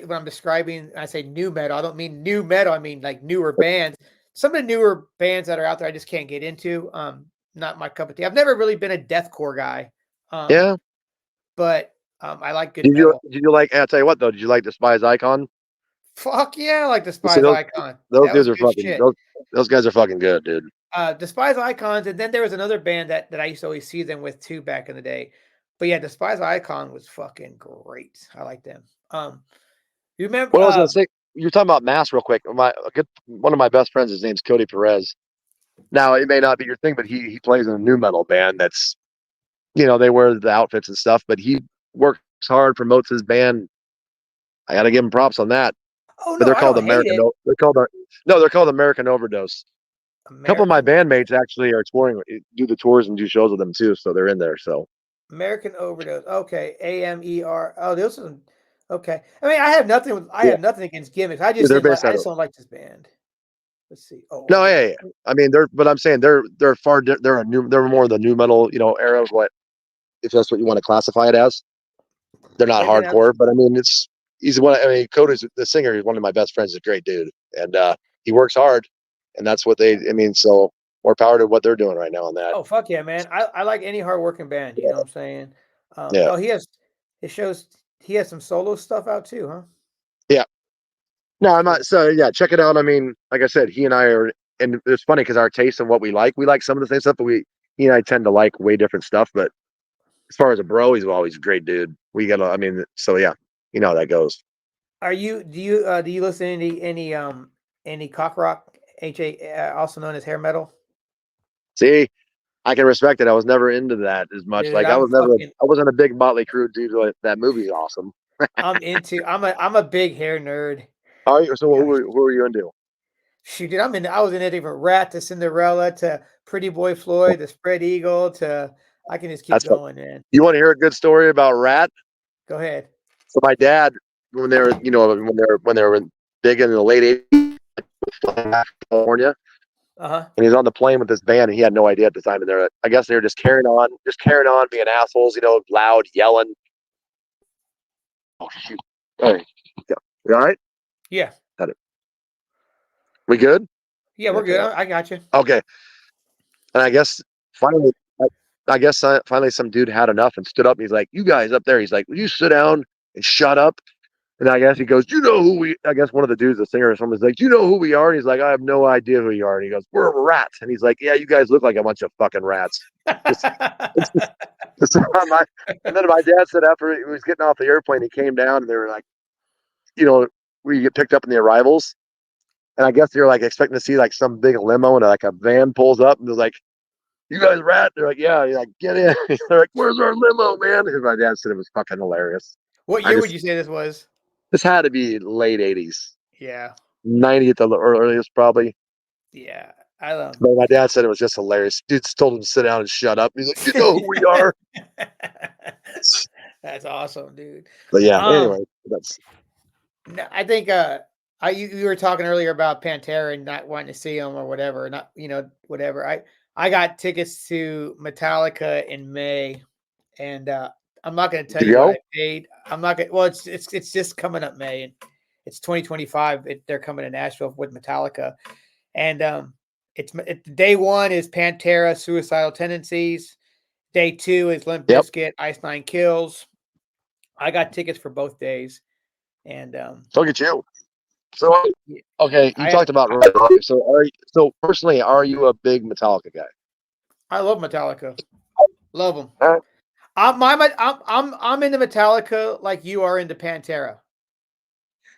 when I'm describing. I say new metal. I don't mean new metal. I mean like newer bands. Some of the newer bands that are out there, I just can't get into. Not my cup of tea. I've never really been a deathcore guy. Yeah. But I like good metal. Did you like? I'll tell you what though. Did you like Despise Icon? Fuck yeah, I like See Despise Icon. those That was dudes are good fucking shit. those guys are fucking good, dude. Despise Icons, and then there was another band that I used to always see them with too back in the day. But yeah, Despise Icon was fucking great. I like them. You remember? What I was gonna say, you're talking about Mass real quick. One of my best friends, his name's Cody Perez. Now it may not be your thing, but he plays in a new metal band that's they wear the outfits and stuff, but he works hard, promotes his band. I gotta give him props on that. Oh But no, I don't hate it. They're called American Overdose. A couple of my American bandmates actually are touring, do the tours and do shows with them too, so they're in there. So American Overdose. Okay, AMER. Oh, this is okay. I mean, I yeah, have nothing against gimmicks. they're based I out just of. don't like this band. Let's see. Oh, No, okay. yeah. I mean, but I'm saying they're more the new metal, era of what, if that's what you want to classify it as. They're not They've been out. hardcore, but I mean, Cody's the singer. He's one of my best friends. He's a great dude, and he works hard, and that's what so more power to what they're doing right now on that. Oh fuck yeah, man! I like any hardworking band. You know what I'm saying? Yeah, Oh, it shows he has some solo stuff out too, huh? yeah. No, I'm not. Cool. So yeah, check it out. I mean, like I said, he and I are, and it's funny because our taste and what we like some of the same stuff, but he and I tend to like way different stuff. But as far as a bro, he's always a great dude. I mean, so yeah, you know how that goes. Do you listen to any cock rock, also known as hair metal? See, I can respect it. I was never into that as much. Dude, Like I wasn't a big Motley Crue dude. Like, that movie's awesome. I'm a big hair nerd. All right, so Yeah. who are you into? Shoot, dude, I was in anything from Rat to Cinderella to Pretty Boy Floyd, the Spread Eagle to I can just keep That's what, going, man. you want to hear a good story about Rat? Go ahead. So my dad, when they were, when they were big in the late '80s, California, Uh-huh. and he was on the plane with this band, and he had no idea at the time. And they're, I guess, they were just carrying on, being assholes, loud, yelling. Oh shoot! Hey, yeah. You all right? Yeah. Got it. We good? Yeah, we're good. I got you. Okay. And I guess finally, finally some dude had enough and stood up. And he's like, "You guys up there?" He's like, "Will you sit down and shut up?" And I guess he goes, "You know who we?" I guess one of the dudes, the singer or something's like, "Do you know who we are?" And he's like, "I have no idea who you are." And he goes, "We're rats." And he's like, "Yeah, you guys look like a bunch of fucking rats." It's and then my dad said after he was getting off the airplane, he came down and they were like, we get picked up in the arrivals. And I guess they were like expecting to see like some big limo and like a van pulls up and they're like, "You guys rat?" They're like, "Yeah." He's like, "Get in." They're like, "Where's our limo, man?" And my dad said it was fucking hilarious. What year would you say this was? This had to be late '80s, Yeah. 90 at the earliest, probably. Yeah. I love But my dad said it was just hilarious. Dude told him to sit down and shut up. He's like, "You know who we are." That's awesome, dude. But yeah, anyway, that's No, I think you were talking earlier about Pantera and not wanting to see them or whatever, not whatever. I got tickets to Metallica in May, and I'm not going to tell you you what go. I paid. I'm not going. Well, it's just coming up May, and it's 2025. They're coming to Nashville with Metallica, and day one is Pantera, Suicidal Tendencies. Day two is Limp Yep. Bizkit, Ice Nine Kills. I got tickets for both days, and Look at you. So okay, you I talked about so personally, are you a big Metallica guy? I love Metallica. Love them. All right. I'm into Metallica like you are into Pantera.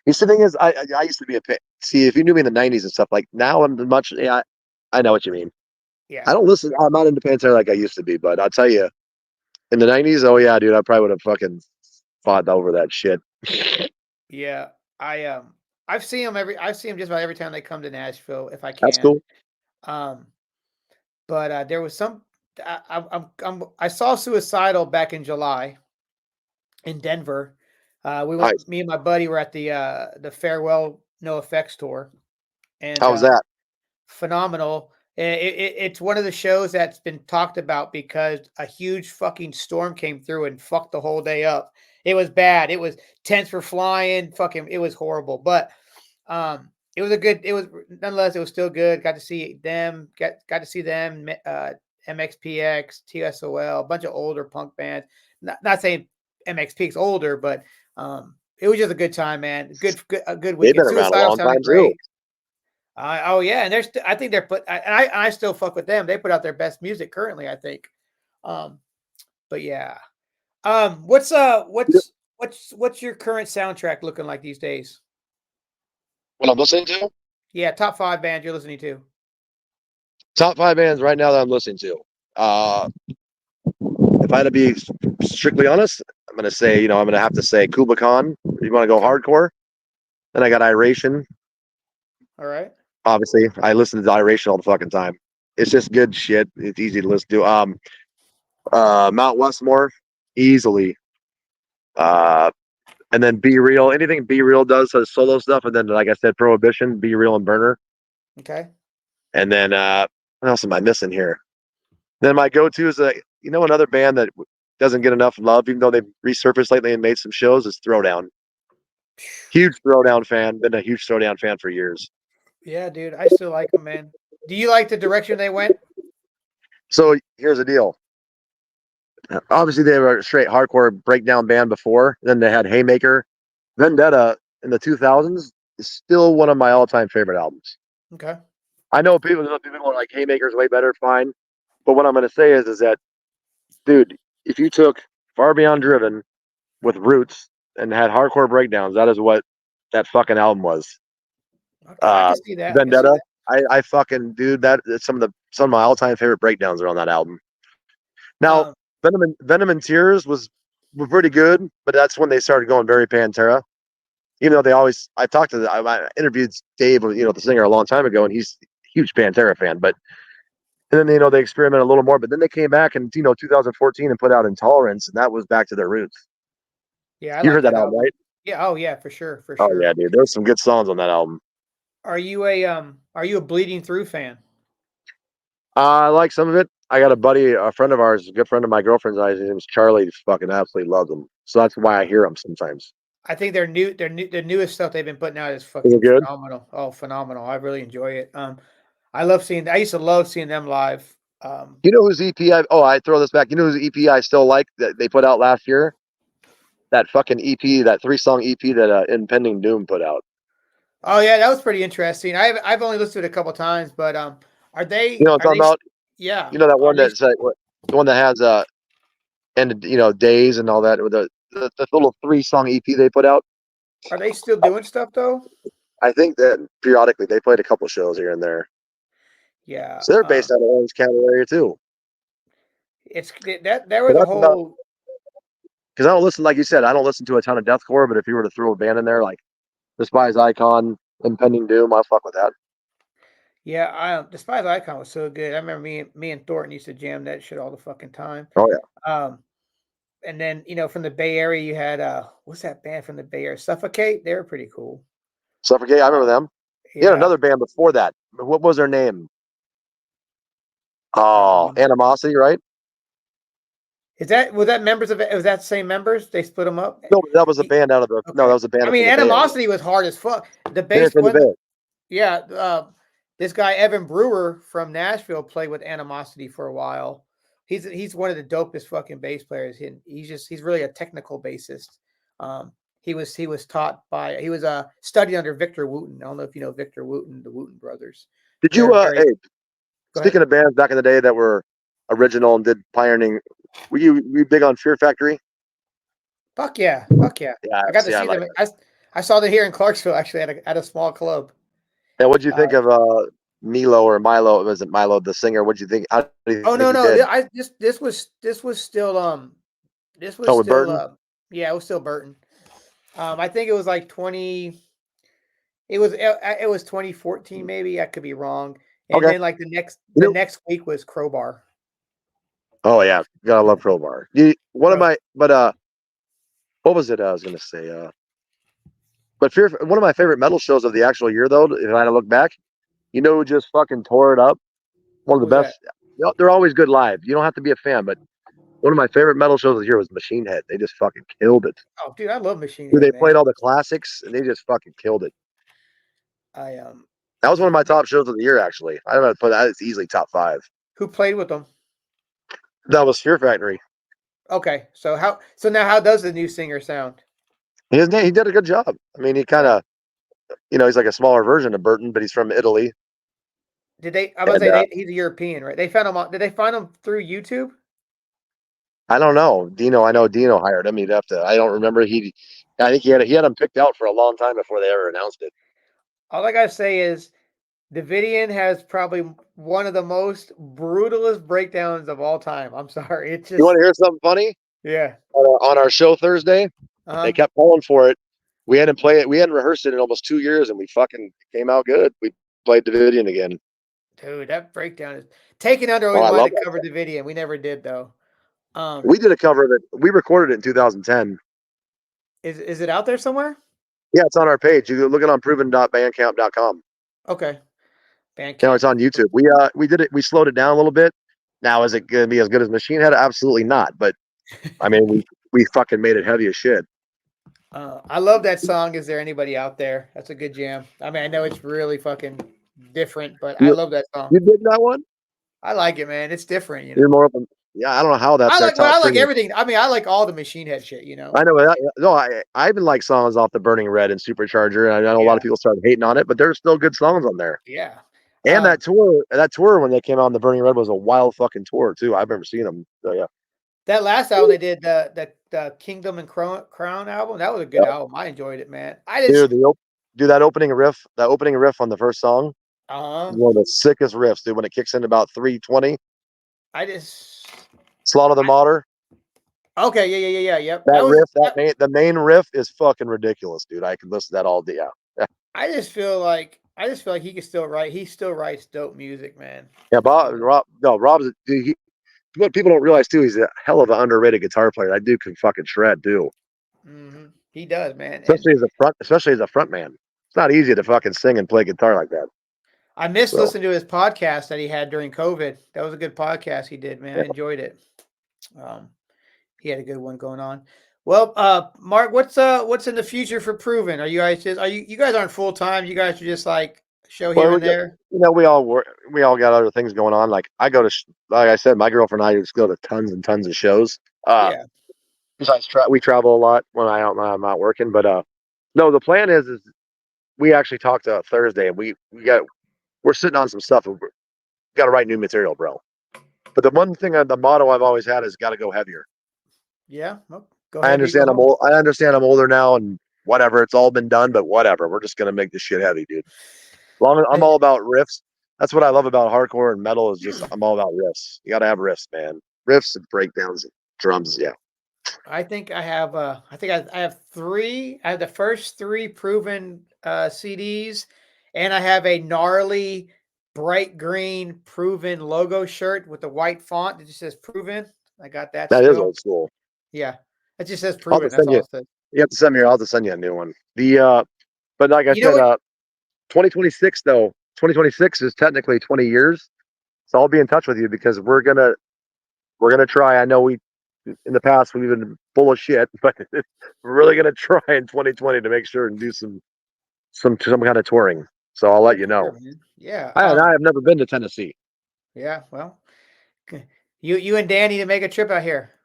The thing is, I used to be see, if you knew me in the '90s and stuff, like now I'm much. Yeah, I know what you mean. Yeah. I don't listen. I'm not into Pantera like I used to be, but I'll tell you, in the '90s, oh yeah, dude, I probably would have fucking fought over that shit. Yeah. I've seen them just about every time they come to Nashville if I That's can. cool. But there was some I saw Suicidal back in July in Denver. We went Nice. me and my buddy were at the Farewell No Effects tour, and How was that? phenomenal. It's one of the shows that's been talked about because a huge fucking storm came through and fucked the whole day up. It was bad. It was tents were flying. Fucking, it was horrible. But it was nonetheless, it was still good. Got to see them. Got to see them. MXPX, TSOL, a bunch of older punk bands. Not saying MXPX older, but it was just a good time, man. A good They've weekend. been around a Suicidal long time sounded too. great. Oh yeah, and I think they're I still fuck with them. They put out their best music currently, I think. But yeah. What's your current soundtrack looking like these days? What I'm listening to? Yeah, top 5 bands you're listening to. Top 5 bands right now that I'm listening to. If I had to be strictly honest, I'm gonna say, I'm gonna have to say Kublai Khan. You want to go hardcore? Then I got Iration. All right. Obviously, I listen to Iration all the fucking time. It's just good shit. It's easy to listen to. Mount Westmore, easily. And then Be Real. Anything Be Real does has solo stuff, and then like I said, Prohibition, Be Real, and Burner. Okay. And then what else am I missing here? Then my go-to is another band that doesn't get enough love, even though they've resurfaced lately and made some shows, is Throwdown. Huge Throwdown fan. Been a huge Throwdown fan for years. Yeah, dude, I still like them, man. Do you like the direction they went? So here's the deal. Obviously, they were a straight hardcore breakdown band before. Then they had Haymaker. Vendetta in the 2000s is still one of my all-time favorite albums. Okay. I know people are like Haymaker's way better, fine. But what I'm going to say is that, dude, if you took Far Beyond Driven with Roots and had hardcore breakdowns, that is what that fucking album was. Okay, I can see that. Vendetta. I fucking, dude, that's some of my all-time favorite breakdowns are on that album. Now, Venom and Tears were pretty good, but that's when they started going very Pantera. Even though I talked to I interviewed Dave, the singer, a long time ago, and he's a huge Pantera fan. But and then they experimented a little more. But then they came back in 2014 and put out Intolerance, and that was back to their roots. Yeah, I You like heard that that album, album. right? Yeah, oh yeah, for sure, for Oh sure. yeah, dude. There's some good songs on that album. Are you a Bleeding Through fan? I like some of it. I got a friend of ours, a good friend of my girlfriend's. His name's Charlie. He fucking absolutely loves them. So that's why I hear them sometimes. I think the newest stuff they've been putting out is Is it fucking good? phenomenal. Oh, phenomenal. I really enjoy it. I used to love seeing them live. You know whose EP I throw this back. You know whose EP I still like that they put out last year? That fucking EP, that 3-song EP that Impending Doom put out. Oh yeah, that was pretty interesting. I've only listened to it a couple times, but You know what I'm talking about? yeah. You know that Are one they that's the one that has and days and all that with the little 3-song EP they put out. are they still doing stuff though? I think that periodically they played a couple shows here and there. Yeah. So they're based out of Orange County area too. It's that there But was a that's about whole because I don't listen, like you said, I don't listen to a ton of deathcore. But if you were to throw a band in there like Despise Icon, Impending Doom, I'll fuck with that. yeah, Despise Icon was so good. I remember me and Thornton used to jam that shit all the fucking time. Oh yeah, And then from the Bay Area you had what's that band from the Bay Area? Suffocate. They were pretty cool. Suffocate. I remember them. You had Yeah. another band before that. What was their name? Oh, Animosity, right? Was that members of it? Was that same members? They split them up. No, that was a band out of the. Okay. No, that was a band I from mean, the Bay Area. Animosity was hard as fuck. The bass From the Bay. yeah. This guy Evan Brewer from Nashville played with Animosity for a while. He's one of the dopest fucking bass players. He's really a technical bassist. He was studied under Victor Wooten. I don't know if you know Victor Wooten, the Wooten brothers. Did you Hey, speaking of bands back in the day that were original and did pioneering, were you big on Fear Factory? Fuck yeah. Yeah, I got to see them. I saw them here in Clarksville actually at a small club. Yeah, what'd you think of Milo or Milo? Was it Milo, the singer? What'd you think? How do you think No. he did? This was still Burton? Yeah, it was still Burton. I think it was like 20. It was 2014 maybe. I could be wrong. And then like the next week was Crowbar. Oh yeah, gotta love Crowbar. What was it? I was gonna say. But one of my favorite metal shows of the actual year, though, if I had to look back, who just fucking tore it up? One of the best. They're always good live. You don't have to be a fan, but one of my favorite metal shows of the year was Machine Head. They just fucking killed it. Oh, dude, I love Machine Head. They played all the classics, and they just fucking killed it. That was one of my top shows of the year, actually. I don't know, but it's easily top 5. Who played with them? That was Fear Factory. Okay, so now how does the new singer sound? He did a good job. I mean, he kind of, he's like a smaller version of Burton, but he's from Italy. Did they? I was say he's a European, right? They found him. Did they find him through YouTube? I don't know. I know Dino hired him. He'd have to. I don't remember. I think he had him picked out for a long time before they ever announced it. All I gotta say is, Davidian has probably one of the most brutalist breakdowns of all time. I'm sorry. It's just. You want to hear something funny? Yeah. On our show Thursday, they kept calling for it. We hadn't played it. We hadn't rehearsed it in almost 2 years, and we fucking came out good. We played Davidian again. Dude, that breakdown is taken under. We wanted to cover Davidian. We never did though. We did a cover of it. We recorded it in 2010. Is it out there somewhere? Yeah, it's on our page. You can look it on proven.bandcamp.com. Okay. Bandcamp. It's on YouTube. We did it. We slowed it down a little bit. Now, is it going to be as good as Machine Head? Absolutely not. But I mean, we fucking made it heavy as shit. I love that song. Is there anybody out there? That's a good jam. I mean, I know it's really fucking different, but I love that song. You dig that one? I like it, man. It's different. You're more open. Yeah, I don't know how that's. I like everything. I mean, I like all the Machine Head shit. I know that. No, I even like songs off the Burning Red and Supercharger. And I know a lot of people started hating on it, but there's still good songs on there. Yeah. And that tour when they came out on the Burning Red was a wild fucking tour too. I remember seeing them. So yeah. That last album they did, the Kingdom and Crown album, that was a good album. I enjoyed it, man. Dude, that opening riff on the first song. One of the sickest riffs, dude. When it kicks in about 3:20. I just Slaughter the Martyr. Okay, yep. That That was. riff, the main riff is fucking ridiculous, dude. I can listen to that all day. Yeah. I just feel like he can still write. He still writes dope music, man. Yeah, Rob's dude, what people don't realize too, he's a hell of an underrated guitar player. That dude can fucking shred too. He does, man. And Especially as a front man. It's not easy to fucking sing and play guitar like that. I missed So listening to his podcast that he had during COVID. That was a good podcast he did, man. I enjoyed it. He had a good one going on. Well, Mark, what's in the future for Proven? Are you guys you guys aren't full time? You guys are just like show here and there? we all got other things going on. Like like I said, my girlfriend and I just go to tons and tons of shows. Yeah. Besides, we travel a lot when I'm not working. But no, the plan is we actually talked Thursday, and we're sitting on some stuff. We got to write new material, bro. But the one thing, the motto I've always had is got to go heavier. Yeah. Well, go I ahead. understand I'm old. I understand I'm older now, and whatever. It's all been done, but whatever. We're just gonna make this shit heavy, dude. I'm all about riffs. That's what I love about hardcore and metal. Is just I'm all about riffs. You got to have riffs, man. Riffs and breakdowns, and drums. Yeah. I think I have. I have three. I have the first three Proven CDs, and I have a gnarly bright green Proven logo shirt with the white font that just says Proven. I got that. That still. is old school. Yeah, it just says I'll have Proven. to That's send all you. it says. You have to send me. I'll have to send you a new one. But like I You know said, what? 2026 though. 2026 is technically 20 years. So I'll be in touch with you because we're gonna try. I know in the past we've been full of shit, but we're really gonna try in 2020 to make sure and do some kind of touring. So I'll let you know. Sure, man. Yeah. I have never been to Tennessee. Yeah. Well, you and Dan need to make a trip out here.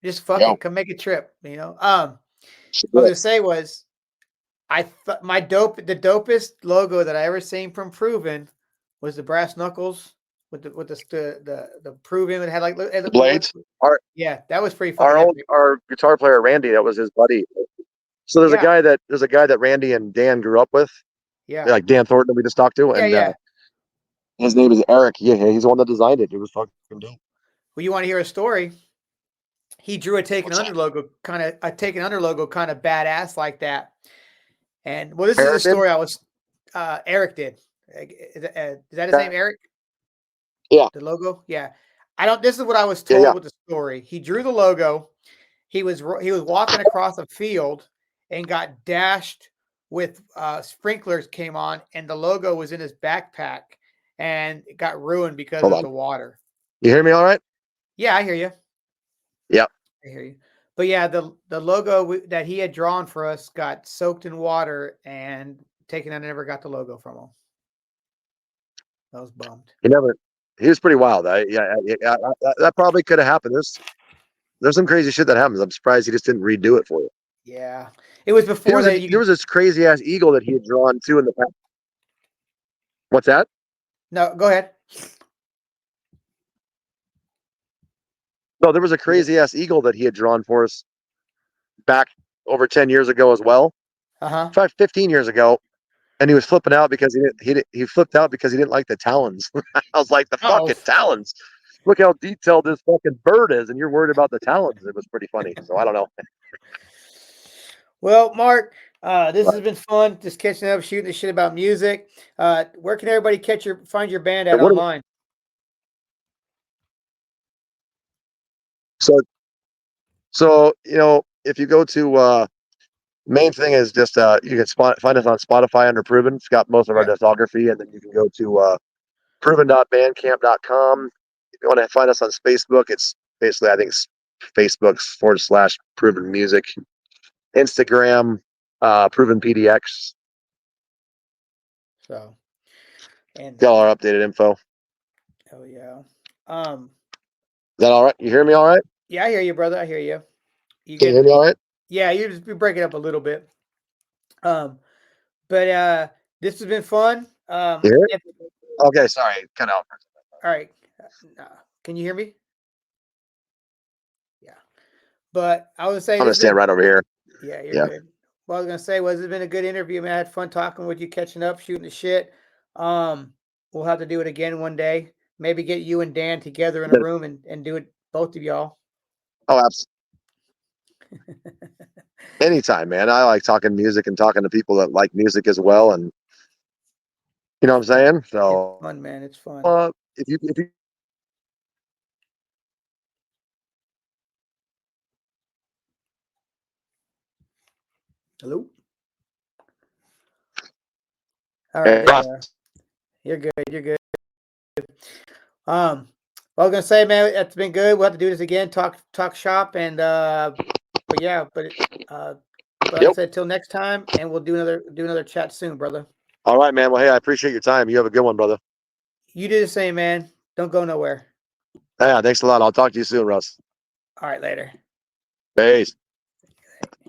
Just Yeah. come make a trip. What I was gonna say was, I thought the dopest logo that I ever seen from Proven was the brass knuckles with the Proven that had like The blades. Yeah, that was pretty fucking epic. Our guitar player Randy, that was his buddy. So there's a guy that Randy and Dan grew up with. Yeah. Like Dan Thornton that we just talked to, and his name is Eric. Yeah, he's the one that designed it. It was fucking dope. Well, you want to hear a story? He drew a Taken Under logo, kind of badass like that. And well, this is a story Eric did. Is that his name, Eric? Yeah. The logo? Yeah. This is what I was told with the story. He drew the logo. He was walking across a field and got dashed with sprinklers came on, and the logo was in his backpack and it got ruined because of the water. You hear me all right? Yeah, I hear you. Yeah. I hear you. But yeah, the logo that he had drawn for us got soaked in water, and Taken Under never got the logo from him. I was bummed. He was pretty wild. That probably could have happened. There's some crazy shit that happens. I'm surprised he just didn't redo it for you. Yeah, it was before that. There was this crazy ass eagle that he had drawn too in the past. What's that? No, go ahead. No, there was a crazy ass eagle that he had drawn for us back over 10 years ago as well. 15 years ago. And he was flipping out because he flipped out because he didn't like the talons. I was like, the fucking talons. Look how detailed this fucking bird is, and you're worried about the talons. It was pretty funny. So I don't know. Well, Mark, this has been fun. Just catching up, shooting the shit about music. Where can everybody find your band at online? So if you go to main thing is just you can find us on Spotify under Proven. It's got most of our discography, and then you can go to proven.bandcamp.com. If you want to find us on Facebook, it's basically, I think it's Facebook/Proven Music. Instagram, Proven PDX. So, and got all our updated info. Oh yeah. Is that all right? You hear me all right? Yeah, I hear you, brother. I hear you. Can you hear me all right? Yeah, you're breaking up a little bit. But this has been fun. Okay, sorry, cut out. All right. Can you hear me? Yeah. But I was saying, I'm gonna stand right over here. Yeah, you're good. What I was gonna say was, it's been a good interview, man. I had fun talking with you, catching up, shooting the shit. We'll have to do it again one day. Maybe get you and Dan together in a room and do it, both of y'all. Oh, Anytime, man. I like talking music and talking to people that like music as well, and you know what I'm saying. It's So, fun, man. It's fun. if you Hello. All right, there you are. You're good. You're good. Well, I was gonna say, man, it's been good. We'll have to do this again. Talk shop, and but yeah, but like I Yep. said, till next time, and we'll do another chat soon, brother. All right, man. Well, hey, I appreciate your time. You have a good one, brother. You do the same, man. Don't go nowhere. Yeah, thanks a lot. I'll talk to you soon, Russ. All right, later. Peace.